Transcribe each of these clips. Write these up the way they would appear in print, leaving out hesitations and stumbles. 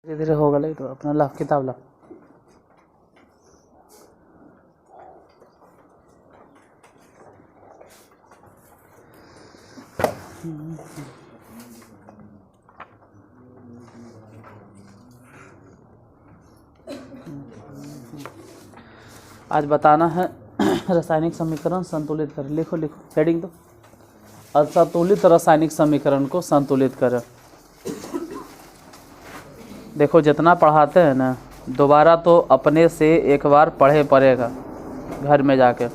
धीरे धीरे होगा ले तो अपना ला किताब ला। आज बताना है रासायनिक समीकरण संतुलित कर। लिखो लिखो हेडिंग तो असंतुलित रासायनिक समीकरण को संतुलित करें। देखो जितना पढ़ाते हैं ना दोबारा तो अपने से एक बार पढ़े पड़ेगा घर में जाके।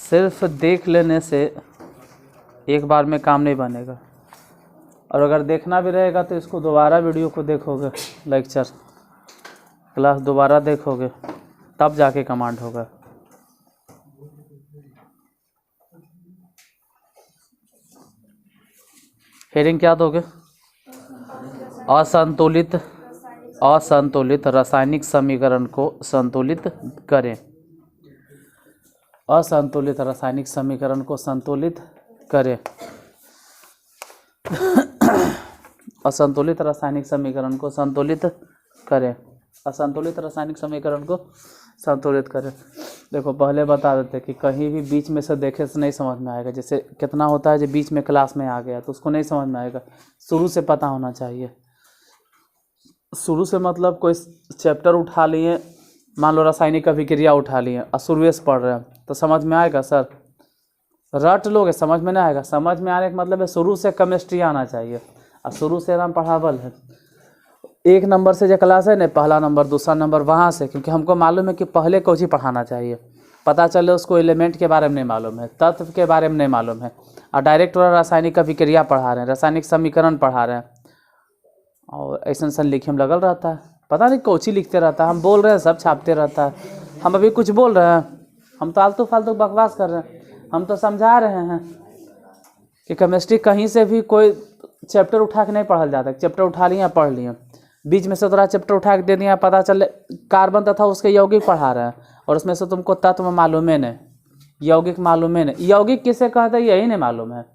सिर्फ देख लेने से एक बार में काम नहीं बनेगा, और अगर देखना भी रहेगा तो इसको दोबारा वीडियो को देखोगे, लेक्चर क्लास दोबारा देखोगे तब जाके कमांड होगा। हेडिंग क्या दोगे? असंतुलित रासायनिक समीकरण को संतुलित करें। असंतुलित रासायनिक समीकरण को संतुलित करें। असंतुलित रासायनिक समीकरण को संतुलित करें। असंतुलित रासायनिक समीकरण को संतुलित करें। देखो पहले बता देते कि कहीं भी बीच में से देखे से नहीं समझ में आएगा। जैसे कितना होता है जो बीच में क्लास में आ गया तो उसको नहीं समझ में आएगा, शुरू से पता होना चाहिए। शुरू से मतलब कोई चैप्टर उठा लिए, मान लो रासायनिक अभिक्रिया उठा लिए और शुरू से पढ़ रहे हैं तो समझ में आएगा सर? रट लोगे समझ में नहीं आएगा। समझ में आने का मतलब है शुरू से केमिस्ट्री आना चाहिए, और शुरू से एकदम पढ़ावल है। एक नंबर से जो क्लास है ना, पहला नंबर दूसरा नंबर वहाँ से, क्योंकि हमको मालूम है कि पहले कौन सी पढ़ाना चाहिए। पता चले उसको एलिमेंट के बारे में नहीं मालूम है, तत्व के बारे में नहीं मालूम है, और डायरेक्ट वाला रासायनिक अभिक्रिया पढ़ा रहे हैं, रासायनिक समीकरण पढ़ा रहे हैं, और ऐसा लिखे में लगल रहता है। पता नहीं कोची लिखते रहता है। हम बोल रहे हैं सब छापते रहता है। हम अभी कुछ बोल रहे हैं, हम तो आलतू फालतू बकवास कर रहे हैं। हम तो समझा रहे हैं कि केमिस्ट्री कहीं से भी कोई चैप्टर उठा के नहीं पढ़ल जाता। चैप्टर उठा लिया पढ़ लिया, बीच में से थोड़ा चैप्टर उठा के दे दिया, पता चले कार्बन तथा उसके यौगिक पढ़ा रहे हैं और उसमें से तुमको तत्व मालूम है नहीं, यौगिक मालूम है नहीं। यौगिक किसे कहते हैं यही नहीं मालूम है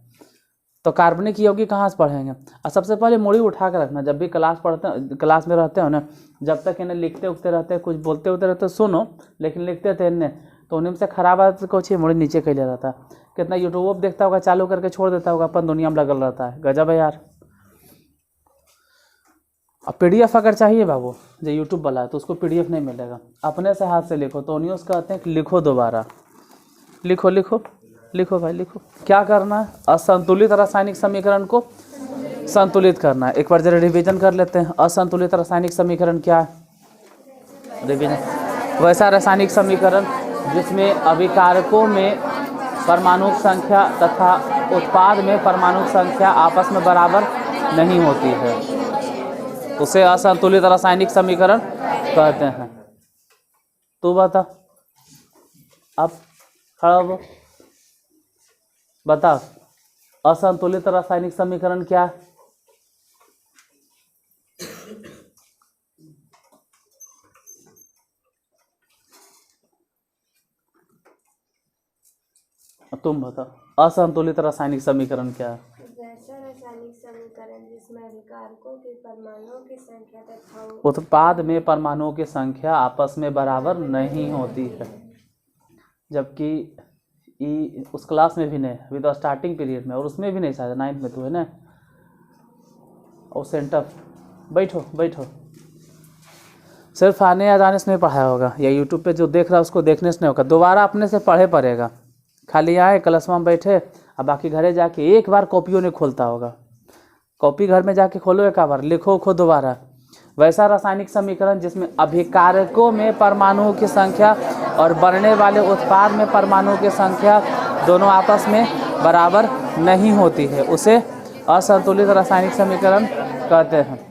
तो कार्बनिक यौगिक कहाँ से पढ़ेंगे? और सबसे पहले मूड़ी उठा के रखना। जब भी क्लास पढ़ते हैं, क्लास में रहते हो ना, जब तक इन्हें लिखते उठते रहते, कुछ बोलते उठते रहते सुनो, लेकिन लिखते थे इन्हें तो उन्हीं से खराब आदत कुछ ही मूड़ी नीचे कैले रहता है। कितना यूट्यूब देखता होगा, चालू करके छोड़ देता होगा, अपन दुनिया में लगल रहता है। गजब है यार। अब PDF अगर चाहिए बाबू जो यूट्यूब वाला है तो उसको PDF नहीं मिलेगा। अपने से हाथ से लिखो तो उन्हीं कहते हैं कि लिखो दोबारा। लिखो लिखो लिखो भाई लिखो। क्या करना है? असंतुलित रासायनिक समीकरण को संतुलित करना है। एक बार जरा रिवीजन कर लेते हैं। असंतुलित रासायनिक समीकरण क्या है? रिवीजन वैसा रासायनिक समीकरण जिसमें अभिकारकों में परमाणु संख्या तथा उत्पाद में परमाणु संख्या आपस में बराबर नहीं होती है, उसे असंतुलित रासायनिक समीकरण कहते हैं। तू बता, अब खड़ा हो बता, असंतुलित रासायनिक समीकरण क्या है? तुम बता, असंतुलित रासायनिक समीकरण क्या है? वैसा रासायनिक समीकरण जिसमें अभिकारकों के परमाणुओं की संख्या तथा उत्पाद में परमाणुओं की संख्या आपस में बराबर नहीं होती है। जबकि उस क्लास में भी नहीं, अभी तो स्टार्टिंग पीरियड में, और उसमें भी नहीं, शायद 9th में तो है ना। और सेंटर बैठो बैठो, सिर्फ आने या जाने से नहीं पढ़ाया होगा, या यूट्यूब पे जो देख रहा है उसको देखने से नहीं होगा। दोबारा अपने से पढ़े पड़ेगा। खाली आए क्लास में बैठे और बाकी घरे जाके एक बार कॉपियों नहीं खोलता होगा। कॉपी घर में जाके खोलो, एक बार लिखो खो दोबारा। वैसा रासायनिक समीकरण जिसमें अभिकारकों में परमाणुओं की संख्या और बनने वाले उत्पाद में परमाणुओं की संख्या दोनों आपस में बराबर नहीं होती है, उसे असंतुलित रासायनिक समीकरण कहते हैं।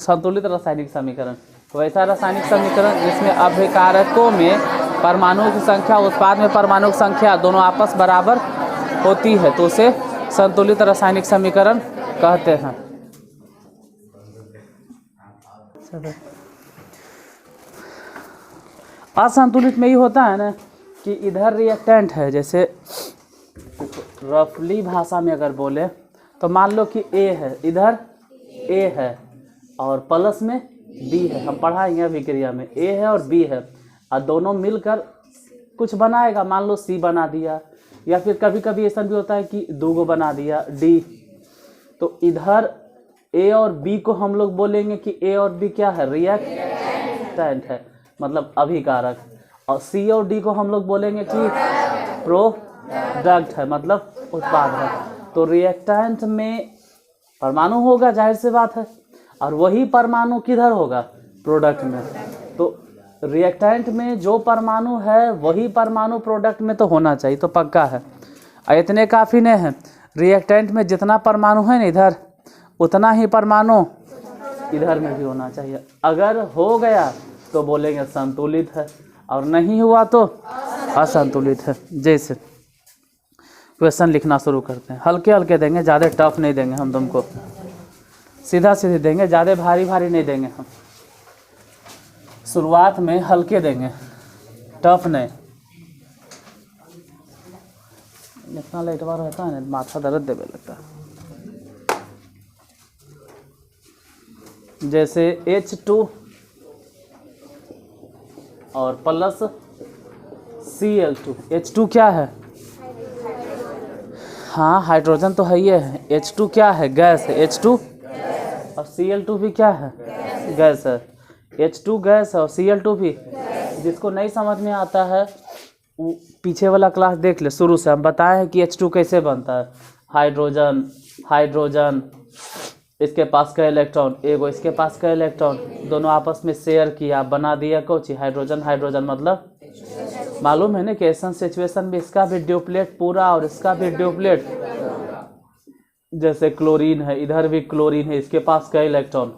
संतुलित रासायनिक समीकरण वैसा रासायनिक समीकरण जिसमें अभिकारकों में परमाणुओं की संख्या उत्पाद में परमाणु की संख्या दोनों आपस बराबर होती है तो उसे संतुलित रासायनिक समीकरण कहते हैं। असंतुलित में ये होता है ना कि इधर रिएक्टेंट है, जैसे रफली भाषा में अगर बोले तो मान लो कि ए है, इधर ए है और प्लस में बी है। हम पढ़ाएंगे अभिक्रिया में ए है और बी है और दोनों मिलकर कुछ बनाएगा, मान लो सी बना दिया, या फिर कभी कभी ऐसा भी होता है कि दो गो बना दिया डी। तो इधर ए और बी को हम लोग बोलेंगे कि ए और बी क्या है, रिएक्टेंट है, मतलब अभिकारक। और सी और डी को हम लोग बोलेंगे कि प्रोडक्ट है, मतलब उत्पाद है। तो रिएक्टेंट में परमाणु होगा, जाहिर सी बात है, और वही परमाणु किधर होगा, प्रोडक्ट में। तो रिएक्टेंट में जो परमाणु है वही परमाणु प्रोडक्ट में तो होना चाहिए, तो पक्का है। और इतने काफ़ी नहीं है, रिएक्टेंट में जितना परमाणु है ना इधर, उतना ही परमाणु इधर में भी होना चाहिए। अगर हो गया तो बोलेंगे संतुलित है, और नहीं हुआ तो असंतुलित है। जैसे क्वेश्चन लिखना शुरू करते हैं, हल्के हल्के देंगे, ज़्यादा टफ नहीं देंगे हम तुमको, सीधा सीधे देंगे, ज़्यादा भारी भारी नहीं देंगे हम। शुरुआत में हल्के देंगे, टफ नहीं। इतना लेट बार रहता है ना, माथा दर्द देने लगता है। जैसे H2 और प्लस Cl2। H2 क्या है, हाँ हाइड्रोजन तो है ही है। H2 क्या है, गैस है। H2 और Cl2 भी क्या है, गैस है। H2 गैस है और Cl2 भी। जिसको नहीं समझ में आता है वो पीछे वाला क्लास देख ले, शुरू से हम बताए हैं कि H2 कैसे बनता है। हाइड्रोजन हाइड्रोजन, इसके पास का इलेक्ट्रॉन, एगो इसके पास का इलेक्ट्रॉन, दोनों आपस में शेयर किया, बना दिया कोची हाइड्रोजन। हाइड्रोजन मतलब मालूम है ना कि ऐसा सिचुएशन में इसका भी ड्यूप्लेट पूरा और इसका भी ड्यूप्लेट। जैसे क्लोरीन है, इधर भी क्लोरीन है, इसके पास का इलेक्ट्रॉन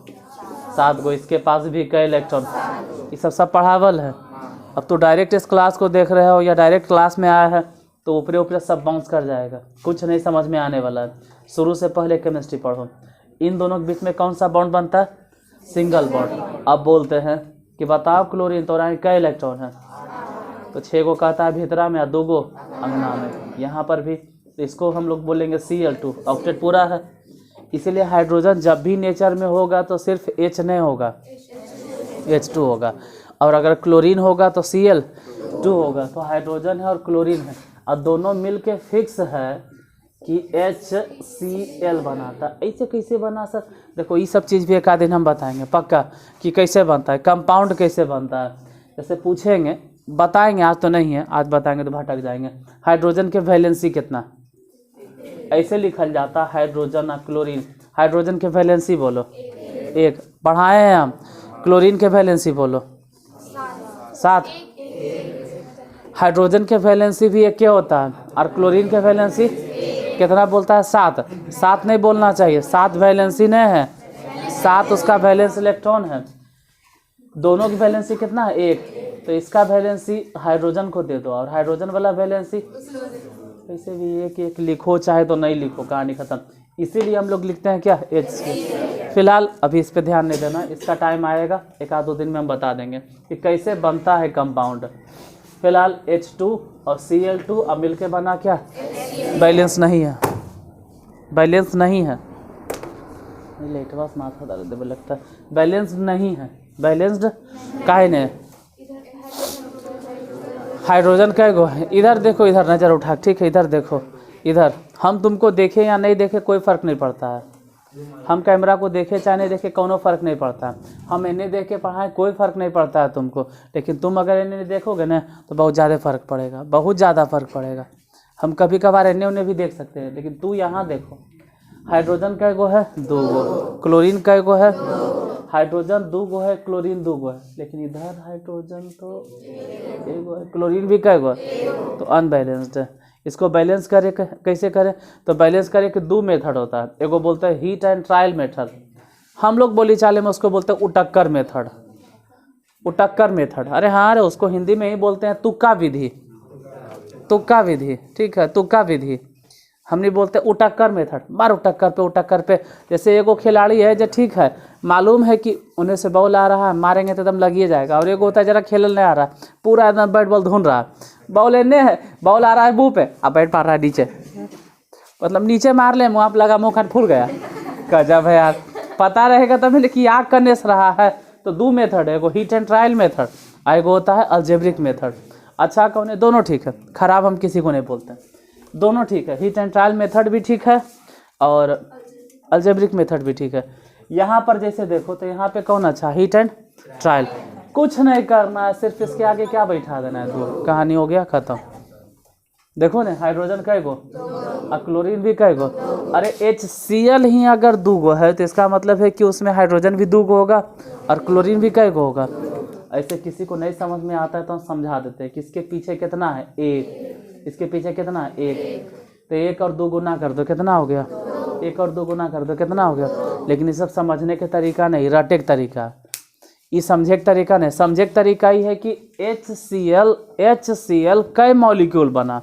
7 गो, इसके पास भी का इलेक्ट्रॉन। ये सब पढ़ावल है। अब तो डायरेक्ट इस क्लास को देख रहे हो या डायरेक्ट क्लास में आया है तो ऊपरे ऊपरे सब बाउंस कर जाएगा, कुछ नहीं समझ में आने वाला है। शुरू से पहले केमिस्ट्री पढ़ो। इन दोनों के बीच में कौन सा बॉन्ड बनता है, सिंगल बॉन्ड। अब बोलते हैं कि बताओ क्लोरीन तो का इलेक्ट्रॉन है, तो 6 गो कहता है भीतरा में और 2 गो अंगना में। यहाँ पर भी इसको हम लोग बोलेंगे Cl2, ऑक्टेट पूरा है। इसीलिए हाइड्रोजन जब भी नेचर में होगा तो सिर्फ H नहीं होगा, H2 होगा। और अगर क्लोरीन होगा तो Cl2 होगा। तो हाइड्रोजन है और क्लोरीन है और दोनों मिलके फिक्स है कि HCl बनाता। ऐसे कैसे बना सर, देखो ये सब चीज़ भी एक आध दिन हम बताएंगे पक्का कि कैसे बनता है, कंपाउंड कैसे बनता है। जैसे पूछेंगे बताएंगे, आज तो नहीं है, आज बताएंगे तो भटक जाएंगे। हाइड्रोजन के वैलेंसी कितना, ऐसे लिखल जाता हाइड्रोजन और क्लोरीन। हाइड्रोजन के वैलेंसी बोलो 1, पढ़ाए हैं हम। क्लोरीन के वैलेंसी बोलो 7। हाइड्रोजन के वैलेंसी भी 1 होता है और क्लोरीन के वैलेंसी कितना बोलता है, 7 नहीं बोलना चाहिए, 7 वैलेंसी नहीं है, 7 उसका वैलेंस इलेक्ट्रॉन है। दोनों की वैलेंसी कितना है, 1। तो इसका वैलेंसी हाइड्रोजन को दे दो और हाइड्रोजन वाला वैलेंसी ऐसे भी 1 लिखो, चाहे तो नहीं लिखो, कहानी खत्म। इसीलिए हम लोग लिखते हैं क्या, H। फिलहाल अभी इस पे ध्यान नहीं देना, इसका टाइम आएगा 1-2 दिन में हम बता देंगे कि कैसे बनता है कंपाउंड। फिलहाल H2 और Cl2 अब मिलके बना क्या, बैलेंस नहीं है, बैलेंस नहीं है। लेट बस माथा दर्द में लगता है, बैलेंस नहीं है। बैलेंस्ड काहे ने, हाइड्रोजन कै गो है, इधर देखो, इधर नज़र उठा, ठीक है, इधर देखो, इधर। हम तुमको देखे या नहीं देखे कोई फ़र्क नहीं पड़ता है, हम कैमरा को देखे चाहे नहीं देखे कोनो फ़र्क नहीं पड़ता है। हम इन्हें देख के पढ़ाएं कोई फ़र्क नहीं पड़ता है तुमको, लेकिन तुम अगर इन्हें देखोगे ना तो बहुत ज़्यादा फ़र्क पड़ेगा, बहुत ज़्यादा फ़र्क पड़ेगा। हम कभी कभार इन्हें उन्हें भी देख सकते हैं, लेकिन तू यहाँ देखो, हाइड्रोजन कै गो है, 2 गो, क्लोरीन कै गो है, हाइड्रोजन 2 गो है, क्लोरीन 2 गो है, लेकिन इधर हाइड्रोजन तो 1 गो है, क्लोरीन भी कै गो है, तो अनबैलेंस्ड है। इसको बैलेंस करे कैसे करें, तो बैलेंस करे कि 2 मेथड होता है। एगो बोलते हैं हीट एंड ट्रायल मेथड, हम लोग बोली चाले में उसको बोलते हैं उटक्कर मेथड, उटक्कर मेथड। अरे हाँ, अरे उसको हिंदी में ही बोलते हैं तुक्का विधि, तुक्का विधि, ठीक है, तुक्का विधि। हम नहीं बोलते उटक्कर मेथड, मार उटक्कर पे उटक्कर पे। जैसे एगो खिलाड़ी है जो ठीक है मालूम है कि उन्हें से बॉल आ रहा है, मारेंगे तो एकदम लगिए जाएगा, और एगो होता है जरा खेलने नहीं आ रहा है, पूरा एकदम बैट बॉल धुन रहा है, बॉल इन्ने है, बॉल आ रहा है मुँह पे, अब बैट मार रहा है नीचे, मतलब नीचे मार ले, मुँह आप लगा, मुँह खान फूल गया। गजब है यार, पता रहेगा तभी कि आग करने से रहा है। तो दो मेथड है, एगो हिट एंड ट्रायल मेथड, और एगो होता है अलजेब्रिक मेथड। अच्छा कौन है, दोनों ठीक है, खराब हम किसी को नहीं बोलते, दोनों ठीक है। हिट एंड ट्रायल मेथड भी ठीक है और अलजेब्रिक मेथड भी ठीक है। यहाँ पर जैसे देखो तो यहाँ पे कौन अच्छा, हिट एंड ट्रायल। कुछ नहीं करना है, सिर्फ इसके आगे क्या बैठा देना है, दो, कहानी हो गया खत्म। देखो ना हाइड्रोजन कै गो और क्लोरीन भी कै गो, अरे HCl ही अगर 2 गो है तो इसका मतलब है कि उसमें हाइड्रोजन भी 2 गो होगा और क्लोरीन भी कै गो होगा। ऐसे किसी को नहीं समझ में आता है तो हम समझा देते हैं कि इसके पीछे कितना है, 1, इसके पीछे कितना है, 1, तो 1 और 2 गुना कर दो कितना हो गया, 1 और 2 गुना कर दो कितना हो गया। लेकिन ये सब समझने के तरीका नहीं, रटे के तरीका, ये समझे के तरीका नहीं। समझे के तरीका ही है कि HCl कै मॉलिक्यूल बना,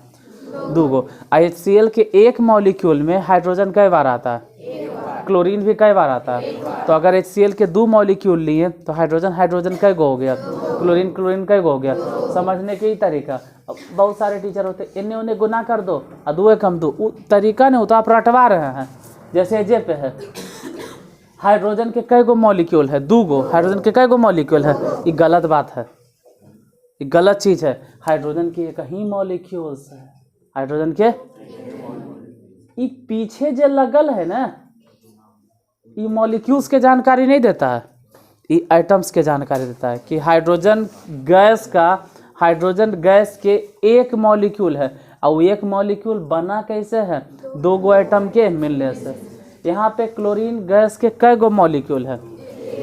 2 गो। HCl के एक मॉलिक्यूल में हाइड्रोजन कै बार आता है, क्लोरीन भी कै बार आता है। तो अगर HCl के 2 मॉलिक्यूल लिए तो हाइड्रोजन कै गो हो गया, क्लोरीन कै गो हो गया। समझने के ही तरीका। अब बहुत सारे टीचर होते इन्हें उन्हें गुना कर दो और 2 कम 2, तरीका नहीं, तो आप रटवा रहे हैं। जैसे जे पे है हाइड्रोजन के कै गो मॉलिक्यूल है, 2 गो, हाइड्रोजन के कै गो मॉलिक्यूल है, ये गलत बात है, ये गलत चीज़ है। हाइड्रोजन के एक ही मॉलिक्यूल्स है, हाइड्रोजन के ये पीछे जो लगल है ना, ये मॉलिक्यूल्स के जानकारी नहीं देता है, ये एटम्स के जानकारी देता है कि हाइड्रोजन गैस के एक मॉलिक्यूल है और वो एक मॉलिक्यूल बना कैसे है, 2 गो एटम के मिलने से। यहाँ पे क्लोरीन गैस के कै गो मॉलिक्यूल है,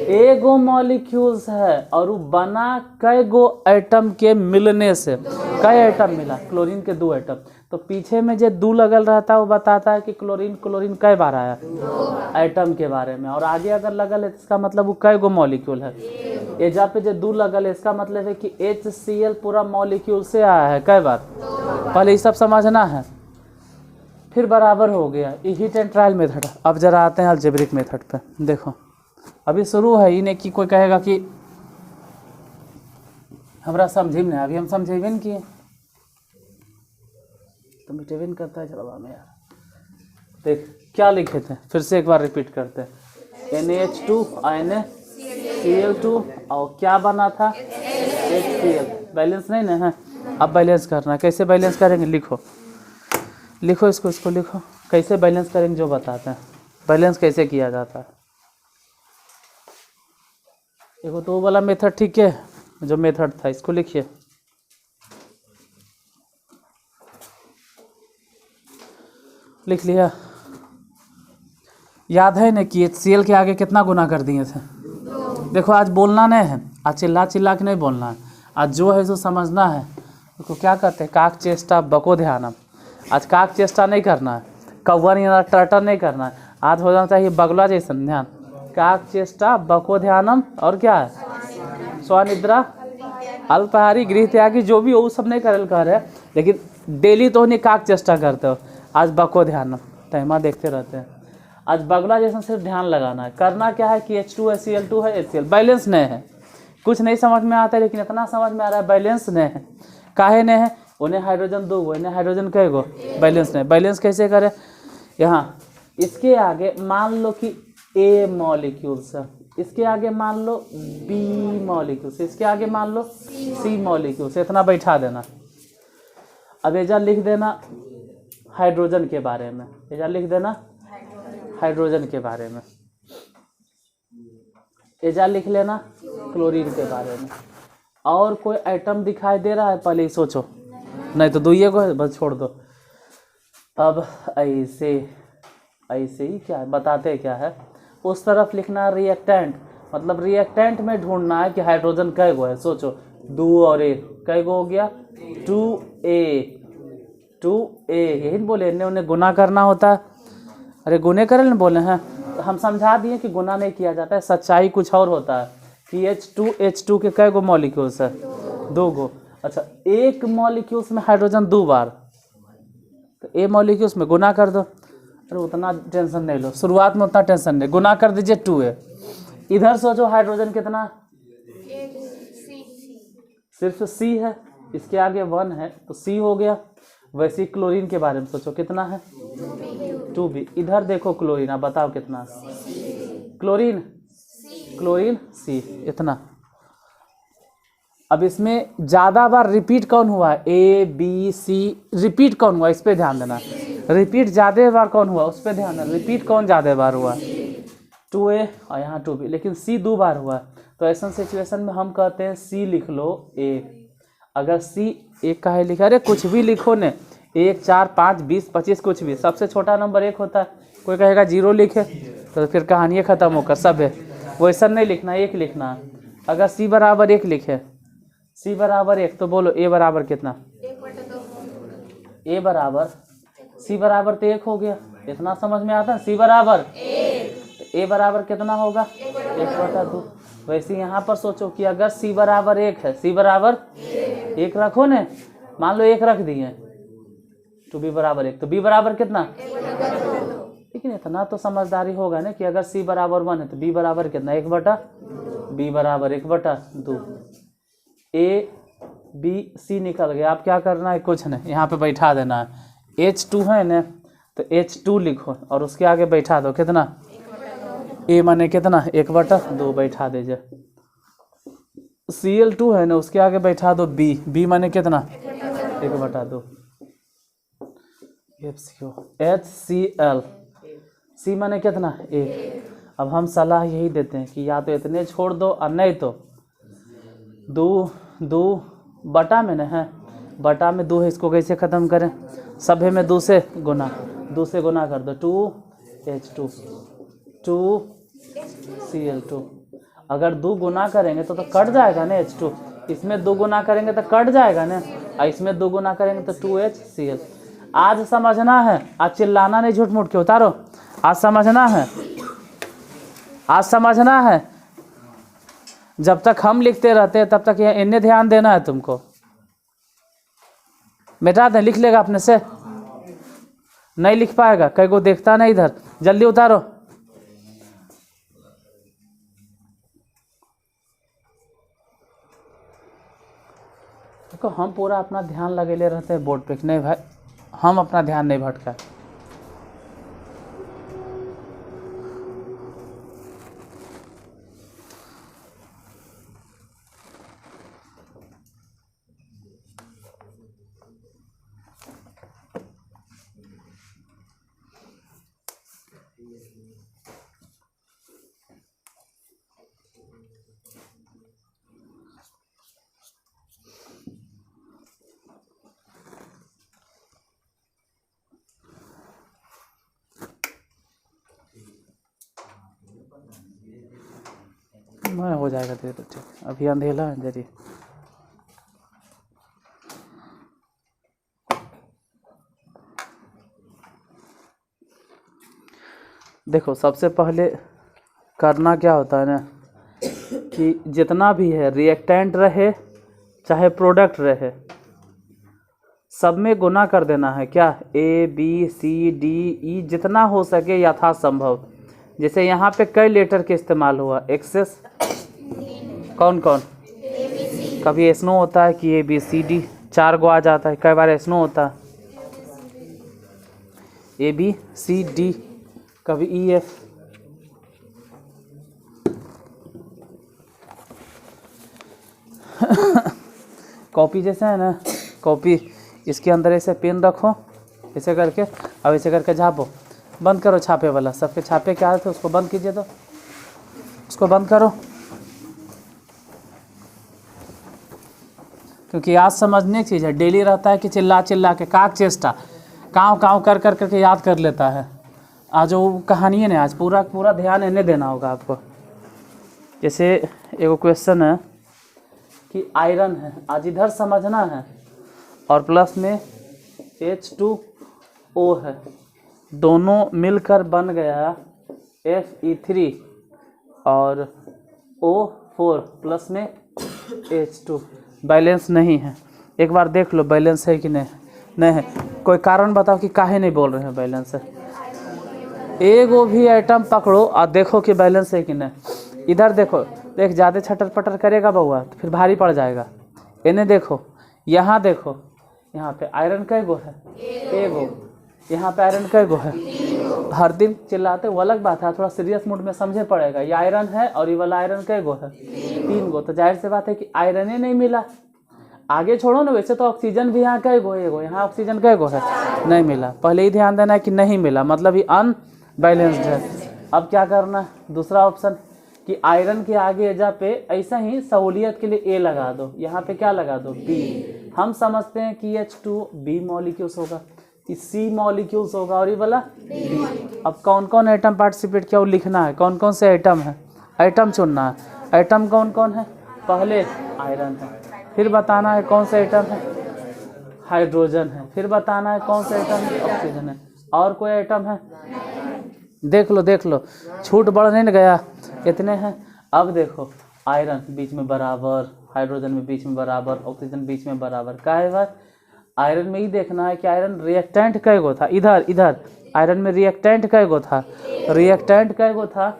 1 गो मॉलिक्यूल्स है और वो बना कै गो एटम के मिलने से। कै एटम मिला, क्लोरीन के 2 एटम। तो पीछे में जो 2 लगल रहता है वो बताता है कि क्लोरीन कै बार आया, एटम के बारे में। और आगे अगर लगल है इसका मतलब वो कै गो मॉलिक्यूल है। ये जहाँ पे जो 2 लगल है इसका मतलब है कि HCl पूरा मॉलिक्यूल से आया है कै बार, पहले ये सब समझना है, फिर बराबर हो गया। ये हिट एंड ट्रायल मेथड। अब जरा आते हैं अलजेब्रिक मेथड पे। देखो अभी शुरू है, इन्हें कि कोई कहेगा कि हमरा समझे नहीं, अभी हम समझेबे नहीं किए तो मिटेबे नहीं करता है जवाब में यार। देख क्या लिखे थे, फिर से एक बार रिपीट करते हैं, NH2 NaCl2 और क्या बना था, HCl। बैलेंस नहीं ना है, अब बैलेंस करना है। कैसे बैलेंस करेंगे, लिखो इसको लिखो, कैसे बैलेंस करेंगे जो बताते हैं। बैलेंस कैसे किया जाता है, देखो तो वो वाला मेथड ठीक है जो मेथड था, इसको लिखिए। लिख लिया, याद है ना कि HCl के आगे कितना गुना कर दिए थे। देखो आज बोलना नहीं है, आज चिल्ला के नहीं बोलना है, आज जो है सो समझना है। देखो क्या कहते हैं, काक चेष्टा बको ध्यानम। आज काक चेष्टा नहीं करना है, कौवन या टर्टन नहीं करना है, आज हो जाना चाहिए बगला जैसन ध्यान। काक चेष्टा बको ध्यानम और क्या है, स्वनिद्रा अल्पाहारी गृह त्यागी, जो भी हो वो सब नहीं करल कह रहे, लेकिन डेली तो नहीं काक चेष्टा करते हो। आज बको ध्यानम तहमा देखते रहते हैं, आज बगला जैसा सिर्फ ध्यान लगाना है। करना क्या है कि H2 है, Cl2 है, HCl। बैलेंस नहीं है, कुछ नहीं समझ में आता है, लेकिन इतना समझ में आ रहा है बैलेंस नहीं है। काहे नहीं है, उन्हें हाइड्रोजन 2 गो, इन्हें हाइड्रोजन कै गो, बैलेंस नहीं। बैलेंस कैसे करें, यहाँ इसके आगे मान लो कि A मॉलिक्यूल्स है, इसके आगे मान लो B मॉलिक्यूल्स, इसके आगे मान लो C मॉलिक्यूल्स, इतना बैठा देना। अब एजा लिख देना हाइड्रोजन के बारे में, एजा लिख देना हाइड्रोजन के बारे में, एजा लिख लेना क्लोरीन के बारे में। और कोई एटम दिखाई दे रहा है, पहले ही सोचो, नहीं तो 2 को बस छोड़ दो। अब ऐसे ही क्या है, बताते क्या है, उस तरफ लिखना रिएक्टेंट, मतलब रिएक्टेंट में ढूंढना है कि हाइड्रोजन कै गो है। सोचो 2 और 1 कै गो हो गया, 2A, यही बोले, इन्हें उन्हें गुना करना होता है। अरे गुने करे ना बोले हैं, तो हम समझा दिए कि गुना नहीं किया जाता है, सच्चाई कुछ और होता है कि H2 के कै गो मॉलिक्यूल्स है, 2 गो। अच्छा, एक मॉलिक्यूल्स में हाइड्रोजन 2 बार, तो ए मॉलिक्यूल्स में गुना कर दो। अरे उतना टेंशन नहीं लो, शुरुआत में उतना टेंशन नहीं, गुना कर दीजिए 2a। इधर सोचो हाइड्रोजन कितना, सिर्फ C है, इसके आगे 1 है तो C हो गया। वैसे ही क्लोरीन के बारे में सोचो, कितना है 2b। इधर देखो क्लोरीन, आप बताओ कितना, क्लोरीन C इतना। अब इसमें ज़्यादा बार रिपीट कौन हुआ, A B C, रिपीट कौन हुआ इस पे ध्यान देना। रिपीट ज़्यादा बार कौन हुआ उस पे ध्यान देना। रिपीट कौन ज़्यादा बार हुआ, 2a और यहाँ 2b, लेकिन C 2 बार हुआ। तो ऐसा सिचुएशन में हम कहते हैं C लिख लो 1। अगर C 1 का है लिखा, अरे कुछ भी लिखो ने, 1 4 5 20 25 कुछ भी, सबसे छोटा नंबर 1 होता है। कोई कहेगा 0 लिखे तो फिर कहानी खत्म होकर सब है, वैसा नहीं लिखना, 1 लिखना। अगर C बराबर 1 लिखे, C बराबर 1 तो बोलो A बराबर कितना, A बराबर C बराबर तो 1 हो गया। इतना समझ में आता है, C बराबर A बराबर कितना होगा 1/2। वैसे यहाँ पर सोचो कि अगर C बराबर 1 है, C बराबर 1 रखो ने, मान लो 1 रख दिए तो B बराबर 1, तो B बराबर कितना, लेकिन इतना तो समझदारी होगा ना कि अगर C बराबर 1 है तो B बराबर कितना, 1/2। B बराबर 1/2। A B C निकल गया। आप क्या करना है, कुछ नहीं, यहाँ पे बैठा देना है। H2 है ना तो H2 लिखो और उसके आगे बैठा दो कितना, A माने कितना 1/2 बैठा दीजिए। Cl2 है ना उसके आगे बैठा दो B माने कितना 1/2। FCO HCl, C माने कितना 1। अब हम सलाह यही देते हैं कि या तो इतने छोड़ दो और नहीं तो 2 बटा में ना है, बटा में 2 है, इसको कैसे ख़त्म करें, सभे में 2 से गुना कर दो, 2H2 2Cl2। अगर 2 गुना करेंगे तो कट जाएगा ना H2, इसमें 2 गुना करेंगे तो कट जाएगा ना, और इसमें 2 गुना करेंगे तो 2HCl। आज समझना है, आज चिल्लाना नहीं, झूठ मूठ के उतारो, आज समझना है। जब तक हम लिखते रहते हैं तब तक ये इन्हें ध्यान देना है तुमको। बेटा दे लिख लेगा अपने से, नहीं लिख पाएगा, कई को देखता नहीं इधर, जल्दी उतारो। देखो हम पूरा अपना ध्यान लगे ले रहते हैं बोर्ड पे, नहीं भाई हम अपना ध्यान नहीं भटका। मैं हो जाएगा धीरे धीरे, ठीक, अभी अंधेला है जरिए। देखो सबसे पहले करना क्या होता है ना कि जितना भी है रिएक्टेंट रहे चाहे प्रोडक्ट रहे, सब में गुना कर देना है। क्या A B C D E जितना हो सके यथासंभव। जैसे यहाँ पे कई लेटर के इस्तेमाल हुआ, एक्सेस कौन कौन, कभी स्नो होता है कि A B C D 4 गो आ जाता है, कई बार स्नो होता है A B C D, कभी E F। कॉपी जैसे है ना, कॉपी इसके अंदर ऐसे पेन रखो ऐसे करके, अब ऐसे करके झापो, बंद करो छापे वाला, सबके छापे क्या आए थे उसको बंद कीजिए, तो उसको बंद करो। क्योंकि आज समझने की चीज़ है, डेली रहता है कि चिल्ला के काक चेष्टा काँव कर करके याद कर लेता है। आज वो कहानी है ना, आज पूरा ध्यान इन्हें देना होगा आपको। जैसे एगो क्वेश्चन है कि आयरन है, आज इधर समझना है, और प्लस में H2O है, दोनों मिलकर बन गया Fe3 और O4 प्लस में H2, बैलेंस नहीं है। एक बार देख लो बैलेंस है कि नहीं है। कोई कारण बताओ कि काहे नहीं बोल रहे हैं बैलेंस है। एगो भी आइटम पकड़ो और देखो कि बैलेंस है कि नहीं। इधर देखो, देख ज़्यादा छटर पटर करेगा बउआ तो फिर भारी पड़ जाएगा। इन्हें देखो, यहाँ देखो, यहाँ पे आयरन कै गो है? एगो। यहाँ पे आयरन कै गो है? हर दिन चिल्लाते वो अलग बात है, थोड़ा सीरियस मूड में समझे पड़ेगा। ये आयरन है और ये वाला आयरन कै गो है? 3 गो। तो जाहिर सी बात है कि आयरन ही नहीं मिला। आगे छोड़ो ना, वैसे तो ऑक्सीजन भी यहाँ कै गो? एगो। यहाँ ऑक्सीजन कै गो है? नहीं मिला। पहले ही ध्यान देना है कि नहीं मिला, मतलब ये अनबैलेंस्ड है। अब क्या करना है? दूसरा ऑप्शन कि आयरन के आगे एजा पे ऐसा ही सहूलियत के लिए ए लगा दो, यहाँ पे क्या लगा दो? बी। हम समझते हैं कि H2 बी मॉलिक्यूल्स होगा, कि सी मॉलिक्यूल्स होगा और ये वाला बी। अब कौन कौन आइटम पार्टिसिपेट किया वो लिखना है। कौन कौन से आइटम है? आइटम चुनना है। आइटम कौन कौन है? पहले आयरन है, फिर बताना है कौन सा आइटम है? हाइड्रोजन है, फिर बताना है कौन सा आइटम है? ऑक्सीजन है। और कोई आइटम है? देख लो देख लो, छूट बढ़ नहीं गया, इतने हैं। अब देखो, आयरन बीच में बराबर, हाइड्रोजन में बीच में बराबर, ऑक्सीजन बीच में बराबर। क्या है भाई? आयरन में ही देखना है कि आयरन रिएक्टेंट कै गो था। इधर इधर आयरन में रिएक्टेंट कै गो था? रिएक्टेंट कै गो था?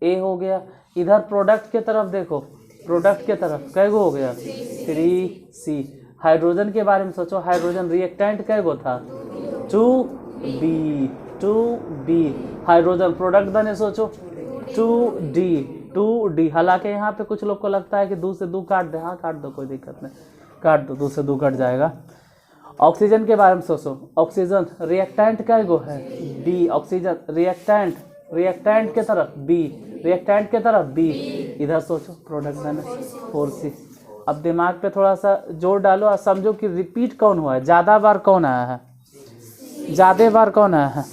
ए हो गया। इधर प्रोडक्ट के तरफ देखो, प्रोडक्ट के तरफ कै गो हो गया? 3C। हाइड्रोजन के बारे में सोचो, हाइड्रोजन रिएक्टेंट कै गो था? 2B। हाइड्रोजन प्रोडक्ट बने सोचो 2D। हालांकि यहाँ पे कुछ लोग को लगता है कि 2 से 2 काट दे। हाँ काट दो, कोई दिक्कत नहीं, काट दो, 2 से 2 कट जाएगा। ऑक्सीजन के बारे में सोचो, ऑक्सीजन रिएक्टेंट कै गो है? बी। ऑक्सीजन रिएक्टेंट के तरफ बी, रिएक्टेंट के तरफ बी। इधर सोचो प्रोडक्ट बने 4C। अब दिमाग पे थोड़ा सा जोर डालो और समझो कि रिपीट कौन हुआ है, ज़्यादा बार कौन आया है? ज़्यादा बार कौन आया है?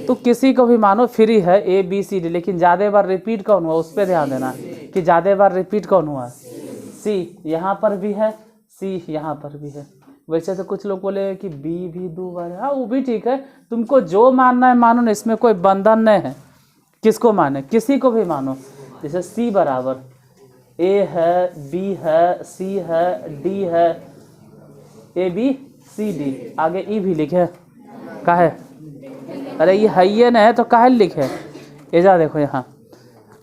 तो किसी को भी मानो फ्री है ABCD, लेकिन ज़्यादा बार रिपीट कौन हुआ उस पर ध्यान देना कि ज़्यादा बार रिपीट कौन हुआ। C यहाँ पर भी है, C यहाँ पर भी है। वैसे तो कुछ लोग बोले कि B भी 2 बार है। हाँ वो भी ठीक है, तुमको जो मानना है मानो ना, इसमें कोई बंधन नहीं है। किसको माने? किसी को भी मानो। जैसे C बराबर A है, B है, C है, D है, ABCD। आगे E भी लिखे काहे? अरे ये है ये नहीं है तो काहे लिखे? एजा देखो, यहाँ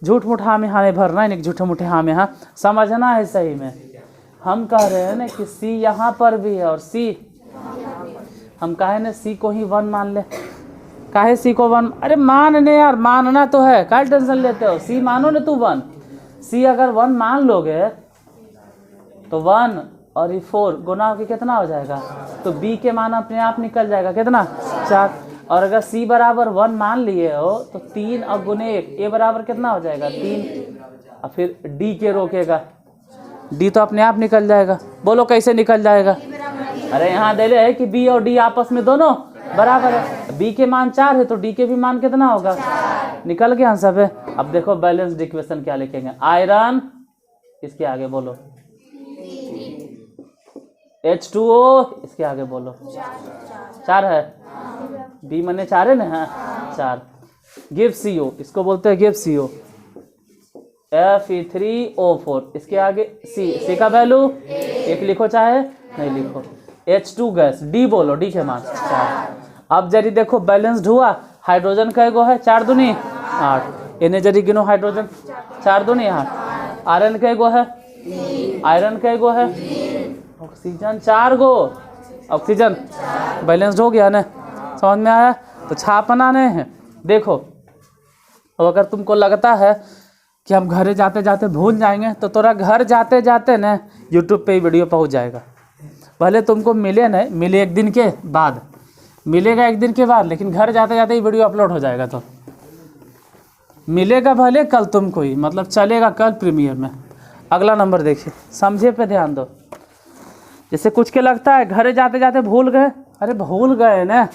झूठ मूठ हाँ में हाँ में भरना है, नहीं झूठे मूठे हाँ में हाँ समझना है। सही में हम कह रहे हैं ना कि C यहाँ पर भी है और C, हम कहे ना C को ही 1 मान ले। काहे C को 1? अरे मानने यार, मानना तो है, क्या टेंशन लेते हो? C मानो ना तू 1। C अगर 1 मान लोगे तो 1 और ये 4 गुना के कितना हो जाएगा? तो B के मान अपने आप निकल जाएगा, कितना? 4। और अगर C बराबर 1 मान लिए हो तो 3 और गुने 1, A बराबर कितना हो जाएगा? 3। और फिर D के रोकेगा, D तो अपने आप निकल जाएगा। बोलो कैसे निकल जाएगा? अरे यहाँ दे है कि B और D आपस में दोनों बराबर है। B के मान 4 है तो D के भी मान कितना होगा? निकल गया आंसर है। अब देखो बैलेंस्ड इक्वेशन क्या लिखेंगे? आयरन, इसके आगे बोलो H2O, इसके आगे बोलो 4 है। B मने 4 है ना? हाँ 4। गिव CO, इसको बोलते हैं गिव CO। Fe3O4, इसके आगे C का वैल्यू 1 लिखो चाहे नहीं लिखो। H2 गैस, D बोलो, D के मान 4। अब जरी देखो बैलेंस्ड हुआ। हाइड्रोजन कै गो है? 4 दूनी 8। इन्हें जरी गिनो, हाइड्रोजन 4 दूनी 8। आयरन कै गो है? आयरन कै गो है? ऑक्सीजन 4 गो। ऑक्सीजन बैलेंस्ड हो गया ना? समझ में आया? तो छापना नहीं है। देखो, अब अगर तुमको लगता है कि हम घर जाते जाते भूल जाएंगे तो तोरा घर जाते जाते ना यूट्यूब पे ही वीडियो पहुंच जाएगा। भले तुमको मिले नहीं, मिले एक दिन के बाद, मिलेगा एक दिन के बाद, लेकिन घर जाते जाते ही वीडियो अपलोड हो जाएगा। तो मिलेगा भले कल तुमको ही, मतलब चलेगा कल प्रीमियर में। अगला नंबर देखिए, समझे पे ध्यान दो। जैसे कुछ के लगता है घर जाते जाते भूल गए, अरे भूल गए ना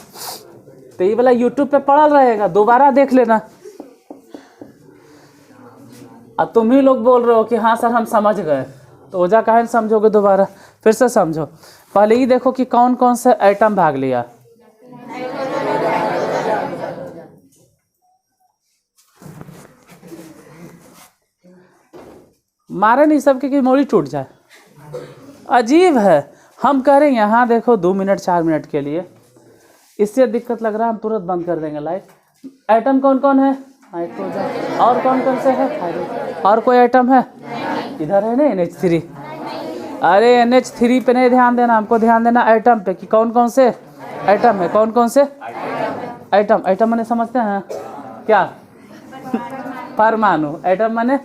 तो ये वाला यूट्यूब पे पड़ा रहेगा, दोबारा देख लेना। अब तुम ही लोग बोल रहे हो कि हाँ सर हम समझ गए, तो ओजा काहे समझोगे? दोबारा फिर से समझो। पहले ही देखो कि कौन कौन से आइटम भाग लिया। मारे नहीं सबके कि मोड़ी टूट जाए, अजीब है। हम कह रहे हैं यहाँ देखो 2 मिनट 4 मिनट के लिए, इससे दिक्कत लग रहा है हम तुरंत बंद कर देंगे लाइट। एटम कौन कौन है? नाइट्रोजन। और कौन कौन से है? हाइड्रोजन। और कोई आइटम है? इधर है ना NH3। अरे NH3 पे नहीं ध्यान देना, हमको ध्यान देना आइटम पे कि कौन कौन से आइटम है। कौन कौन से आइटम? आइटम माने समझते हैं क्या? परमाणु। आइटम माने